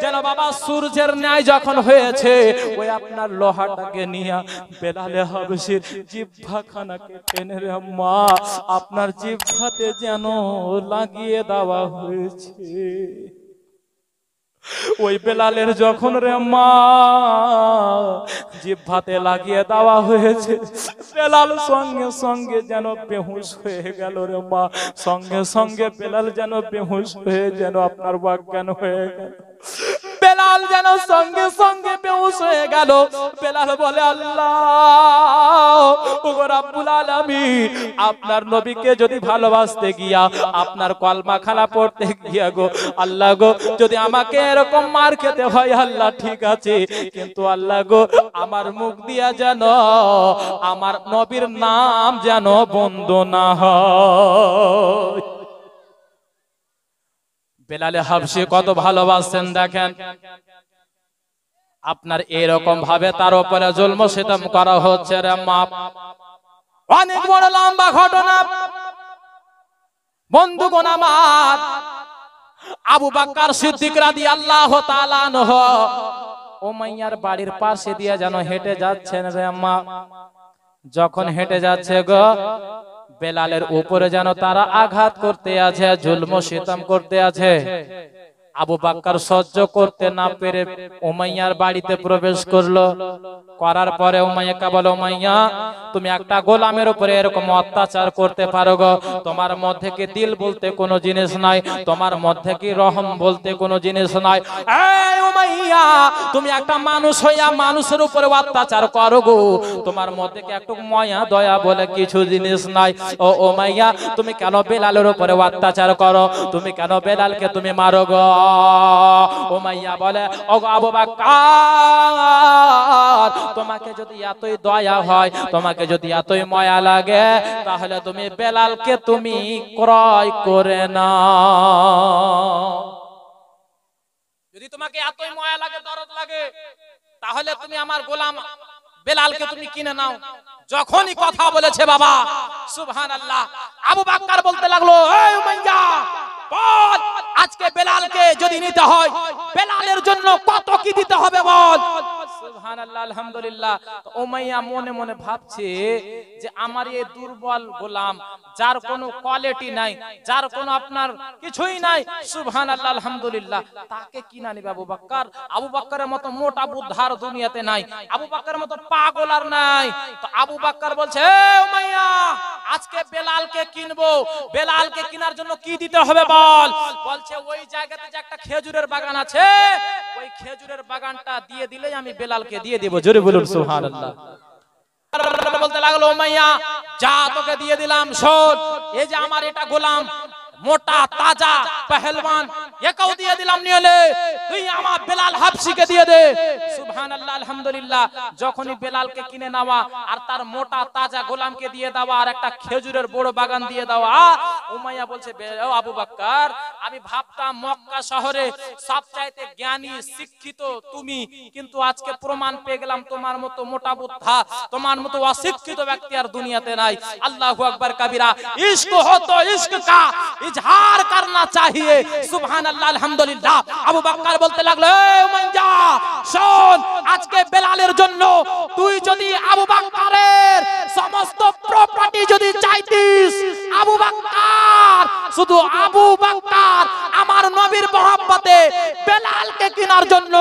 যেন বাবা সূর্যের ন্যায় যখন হয়েছে, ওই আপনার লোহাটাকে নিয়ে বেলাল হাবশীর জিহ্বা খানাকে টেনে রে আম্মা আপনার জিহ্বাতে যেন লাগিয়ে দেওয়া হয়েছে। ওই বেলালের যখন রে মা জিহ্বাতে লাগিয়ে দেওয়া হয়েছে, বেলাল সঙ্গে সঙ্গে যেন বেহুশ হয়ে গেল রে মা। সঙ্গে সঙ্গে বেলাল যেন বেহুশ হয়ে যেন আপনার অজ্ঞান হয়ে গেল। বেলাল যেন সঙ্গে সঙ্গে বেহুশ হয়ে গেল। বেলাল বলে আল্লাহ ওগো রব্বুল আলামিন, আপনার নবীকে যদি ভালোবাসতে গিয়া, আপনার কলমা খানা পড়তে গিয়া গো আল্লাহ গো, যদি আমাকে এরকম মার খেতে হয় আল্লাহ ঠিক আছে, কিন্তু আল্লাহ গো আমার মুখ দিয়া যেন আমার নবীর নাম যেন বন্ধ না হয়। বেলালে হাবশি কত ভালোবাসেন দেখেন। আপনার এরকম ভাবে তার উপরে জুলম সিতম করা হচ্ছে রে মা। অনেক বড় লম্বা ঘটনা বন্ধুগণ আমার। আবু বকর সিদ্দিক রাদিয়াল্লাহু তাআলা আনহু উমাইয়ার বাড়ির পাশে দিয়ে যেন হেঁটে যাচ্ছেন রে মা। যখন হেঁটে যাচ্ছে গো, বেলালের উপরে যেন তারা আঘাত করতে আছে, জুলম সিতম করতে আছে। আবু বকর সহ্য করতে না পেরে উমাইয়ার বাড়িতে প্রবেশ করলো। করার পরে উমাইয়াকে বলে, উমাইয়া তুমি একটা গোলামের উপরে এরকম অত্যাচার করতে পারো গো? তোমার মধ্যে কি দিল বলতে কোনো জিনিস নাই? তোমার মধ্যে কি রহম বলতে কোনো জিনিস নাই? এই উমাইয়া, তুমি একটা মানুষ হইয়া মানুষের উপরে অত্যাচার করো গো? তোমার মধ্যে কি একটু মায়া দয়া বলে কিছু জিনিস নাই? ও উমাইয়া, তুমি কেন বেলালের উপরে অত্যাচার করো? তুমি কেন বেলালকে তুমি মারো গো? উমাইয়া বলে, ও আবু বকর, তোমাকে যদি এতই দয়া হয়, তোমাকে যদি এতই মায়া লাগে, তাহলে তুমি বেলালকে তুমি ক্রয় করে নাও। যদি তোমাকে এতই মায়া লাগে, দরদ লাগে, তাহলে তুমি আমার গোলাম বেলালকে তুমি কিনে নাও। যখনই কথা বলেছে বাবা সুবহানাল্লাহ, আবু বকর বলতে লাগলো, এই উমাইয়া বল, আজকে বেলালকে যদি নিতে হয়, বেলালের জন্য কত কি দিতে হবে বল। সুবহানাল্লাহ, আলহামদুলিল্লাহ। উমাইয়া মনে মনে ভাবছে যে আমার এই দুর্বল গোলাম, যার কোনো কোয়ালিটি নাই, যার কোনো আপনার কিছুই নাই, সুবহানাল্লাহ, আলহামদুলিল্লাহ, তাকে কিনা নিবে আবু বকর? আবু বকরের মতো মোটা বুদ্ধার দুনিয়াতে নাই, আবু বকরের মতো পাগল আর নাই। তো আবু বকর বলছে, এই উমাইয়া, আজকে বেলালকে কিনবো, বেলালকে কেনার জন্য কি দিতে হবে বল। বলছে ওই জায়গাতে যে একটা খেজুরের বাগান আছে, ওই খেজুরের বাগানটা দিয়ে দিলেই আমি বেলালকে দিয়ে দেব। জোরে বলুন সুবহানাল্লাহ। বলতে লাগলো, উমাইয়া যা, তোকে দিয়ে দিলাম। শোন, এই যে আমার এটা গোলাম, মোটা তাজা পেহেলওয়ান, একেও দিয়ে দিলাম, নিয়ে নে। তুই আমার বেলাল হাবশিকে দিয়ে দে। সুবহানাল্লাহ, আলহামদুলিল্লাহ। যখনই বেলালকে কিনে নেওয়া আর তার মোটা তাজা গোলামকে দিয়ে দেওয়া আর একটা খেজুরের বড় বাগান দিয়ে দেওয়া, উমাইয়া বলছে, ও আবু বকর, আমি ভাবতাম মক্কা শহরে সবচাইতে জ্ঞানী শিক্ষিত তুমি, কিন্তু আজকে প্রমাণ পেয়ে গেলাম তোমার মতো মোটা বুদ্ধা, তোমার মতো অশিক্ষিত ব্যক্তি আর দুনিয়াতে নাই। আল্লাহু আকবার কবিরা। ইশক হো তো ইশক কা ইজহার করনা চাহিয়ে। সুবহানাল্লাহ, আলহামদুলিল্লাহ। আবু বকর বলতে লাগলো, এই উমাইয়া শোন, আজকে বেলালের জন্য তুই যদি আবু বকরের সমস্ত প্রপার্টি যদি চাইতিস, আবু বকর, শুধু আবু বকর আমার নবীর মহব্বতে বেলালকে কেনার জন্য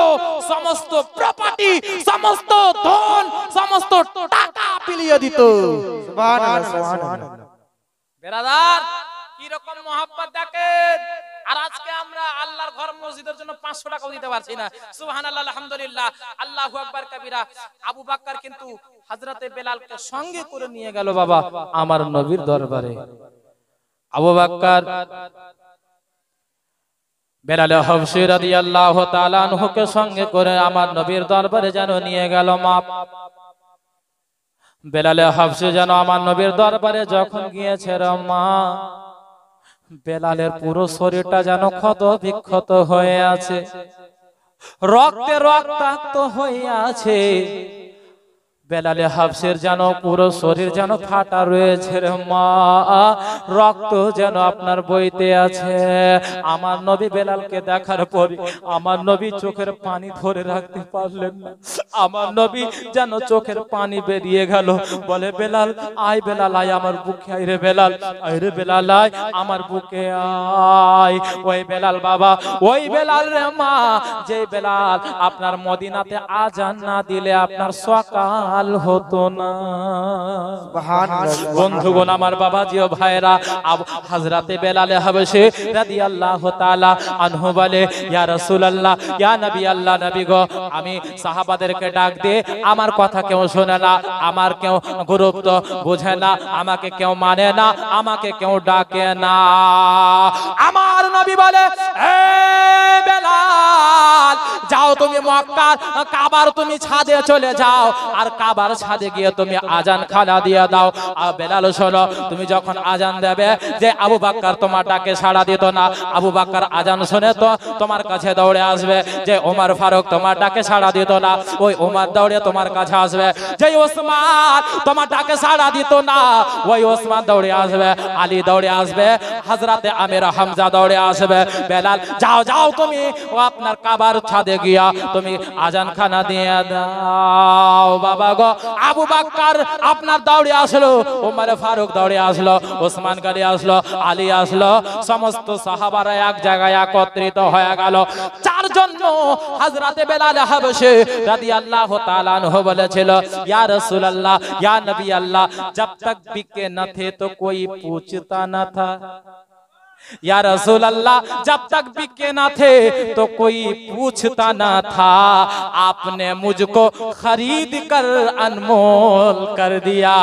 সমস্ত প্রপার্টি, সমস্ত ধন, সমস্ত টাকা বিলিয়ে দিত। সুবহানাল্লাহ, সুবহানাল্লাহ। বেরাদার, কি রকম মহব্বত দেখেন। আর আজকে আমরা আল্লাহর ঘর মসজিদের জন্য 500 টাকাও দিতে পারছি না। সুবহানাল্লাহ, আলহামদুলিল্লাহ, আল্লাহু আকবার কবিরা। আবু বকর কিন্তু হযরতে বেলালকে সঙ্গে করে নিয়ে গেল বাবা আমার নবীর দরবারে। আবু বকর বেলাল হাবশী রাদিয়াল্লাহু তাআলা আনহুকে সঙ্গে করে আমার নবীর দরবারে যেন নিয়ে গেল মা। বেলাল হাবশী যেন আমার নবীর দরবারে যখন গিয়েছে রে মা, বেলালের পুরো শরীরটা যেন ক্ষত বিক্ষত হয়ে আছে, রক্তে রক্তাক্ত হয়ে আছে। বেলালে হাবশির যেন পুরো শরীর যেন ফাটা রয়েছে রে মা, রক্ত যেন আপনার বইতে আছে। আমার নবী বেলালকে দেখার পর আমার নবী চোখের পানি ধরে রাখতে পারলেন না, আমার নবী যেন চোখের পানি বেরিয়ে গেল। বলে বেলাল আয়, বেলাল আয় আমার বুকে আয় রে বেলাল, আয় রে বেলাল আয় আমার বুকে আয়। ওই বেলাল বাবা, ওই বেলাল রে মা, যে বেলাল আপনার মদিনাতে আজান না দিলে আপনার সকাল হতো না। বন্ধুগণ আমার বাবাজি ও ভাইরা, হযরতে বেলালে হাবশী রাদিয়াল্লাহু তাআলা আনহু বলে ইয়া রাসূলুল্লাহ, ইয়া নবী আল্লাহ, নবী গো, আমি সাহাবাদেরকে ডাক দিয়ে আমার কথা কেউ শোনে না, আমার কেউ গুরুত্ব বোঝে না, আমাকে কেউ মানে না, আমাকে কেউ ডাকে না। আমার নবী বলে এ বেলাল, যাও তুমি মক্কার কাবার তুমি ছাদে চলে যাও, আর কাবার ছাদে গিয়ে তুমি আজান খানা দিয়ে দাও। আর বেলাল শোনো, তুমি যখন আজান দেবে, যে আবু বকর তোমার ডাকে সাড়া দিত না, আবু বকর আজান শুনে তো তোমার কাছে দৌড়ে আসবে। যে ওমর ফারুক তোমার ডাকে সাড়া দিত না, ওই ওমর দৌড়ে তোমার কাছে আসবে। যে ওসমান তোমার ডাকে সাড়া দিত না, ওই ওসমান দৌড়ে আসবে। আলী দৌড়ে আসবে, হযরতে আমির হামজা দৌড়ে আসবে। বেলাল যাও যাও তুমি ও আপনার কাবার ছাদে গিয়া তুমি আজান খানা দিয়ে দাও। বাবা গো, আবু বকর আপনার দৌড়ে আসলো, ওমর ফারুক দৌড়ে আসলো, ওসমান গনি আসলো, আলী আসলো, সমস্ত সাহাবারা এক জায়গায় একত্রিত হয়ে গেল। যার জন্য হযরতে বেলাল হাবশী রাদিয়াল্লাহু তাআলা আনহু বলেছিল ইয়া রাসূলুল্লাহ, ইয়া নবী আল্লাহ, जब तक बिके न थे तो कोई पूछता न था। या रसूल अल्लाह, जब तक बिके ना थे तो कोई पूछता ना था, आपने मुझको खरीद कर अनमोल कर दिया।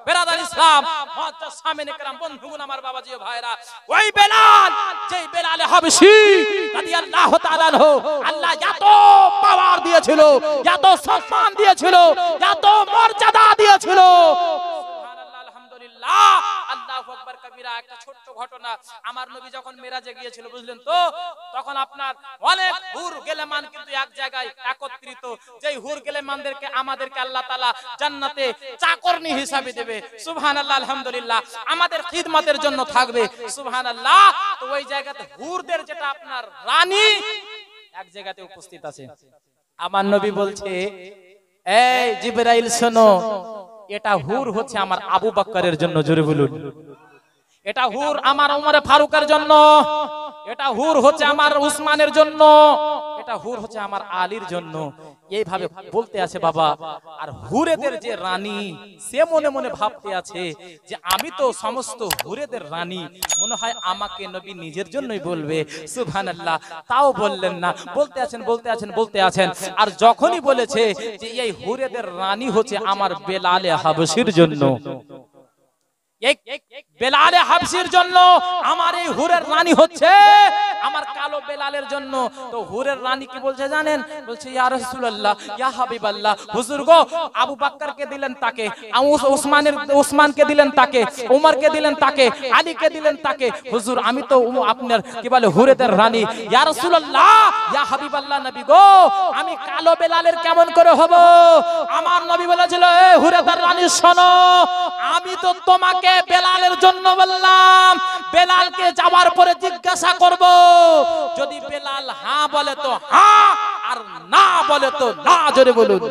বেরাদার ইসলাম, মুআজ্জাজ সামিনে کرام, বন্ধুগণ আমার বাবাজি ও ভাইরা, ওই বেলাল, যেই বেলালে হাবশী রাদিয়াল্লাহু তাআলা আনহু আল্লাহ এত পাওয়ার দিয়েছিল, এত সম্মান দিয়েছিল, এত মর্যাদা দিয়েছিল। সুবহানাল্লাহ, আলহামদুলিল্লাহ, আল্লাহু আকবার কবিরা। একটা ছোট্ট ঘটনা, আমার নবী যখন মিরাজে গিয়েছিল বুঝলেন তো, তখন আপনার অনেক হুর গেলেমান কিন্তু এক জায়গায় একত্রিত। যেই হুর গেলেমানদেরকে আমাদেরকে আল্লাহ তাআলা জান্নাতে চাকরনি হিসাবে দেবে। সুবহানাল্লাহ, আলহামদুলিল্লাহ, আমাদের খিদমতের জন্য থাকবে। সুবহানাল্লাহ। তো ওই জায়গাতে হুরদের যেটা আপনার রানী এক জায়গাতে উপস্থিত আছে। আমার নবী বলছে এই জিবরাইল শোনো, এটা হুর হচ্ছে আমার আবু বকরের জন্য, জোরে বলুন। এটা হুর আমার ওমর ফারুকের জন্য, এটা হুর হচ্ছে আমার উসমানের জন্য, এটা হুর হচ্ছে আমার আলীর জন্য। এইভাবে বলতে আছে বাবা। আর হুরেদের যে রানী, সে মনে মনে ভাবতে আছে যে আমি তো সমস্ত হুরেদের রানী, মনে হয় আমাকে নবী নিজের জন্যই বলবে। সুবহানাল্লাহ, তাও বললেন না, বলতে আছেন বলতে আছেন বলতে আছেন। আর যখনই বলেছে যে এই হুরেদের রানী হচ্ছে আমার বেলালে হাবশীর জন্য, বেলালে হাবশীর জন্য, আমার এই হুরের রানী হচ্ছে আমার কালো বেলালের জন্য। তো হুরের রানী কি বলছে জানেন? বলছে ইয়া রাসূলুল্লাহ, ইয়া হাবিবাল্লাহ, হুজুর গো, আবু বকরকে দিলেন তাকে, উসমানকে দিলেন তাকে, ওমরকে দিলেন তাকে, আলীকে দিলেন তাকে। হুজুর আমি তো আপনার কি বলে হুরেদের রানী। ইয়া রাসূলুল্লাহ, ইয়া হাবিবাল্লাহ, নবী গো, আমি কালো বেলালের কেমন করে হব? আমার নবী বলেছিল এই হুরেদের রানী শোনো, আমি তো তোমাকে বেলালের জন্য বললাম, বেলালকে যাওয়ার পরে জিজ্ঞাসা করব, যদি বেলাল হ্যাঁ বলে তো হ্যাঁ, আর না বলে তো না। জোরে বলুন।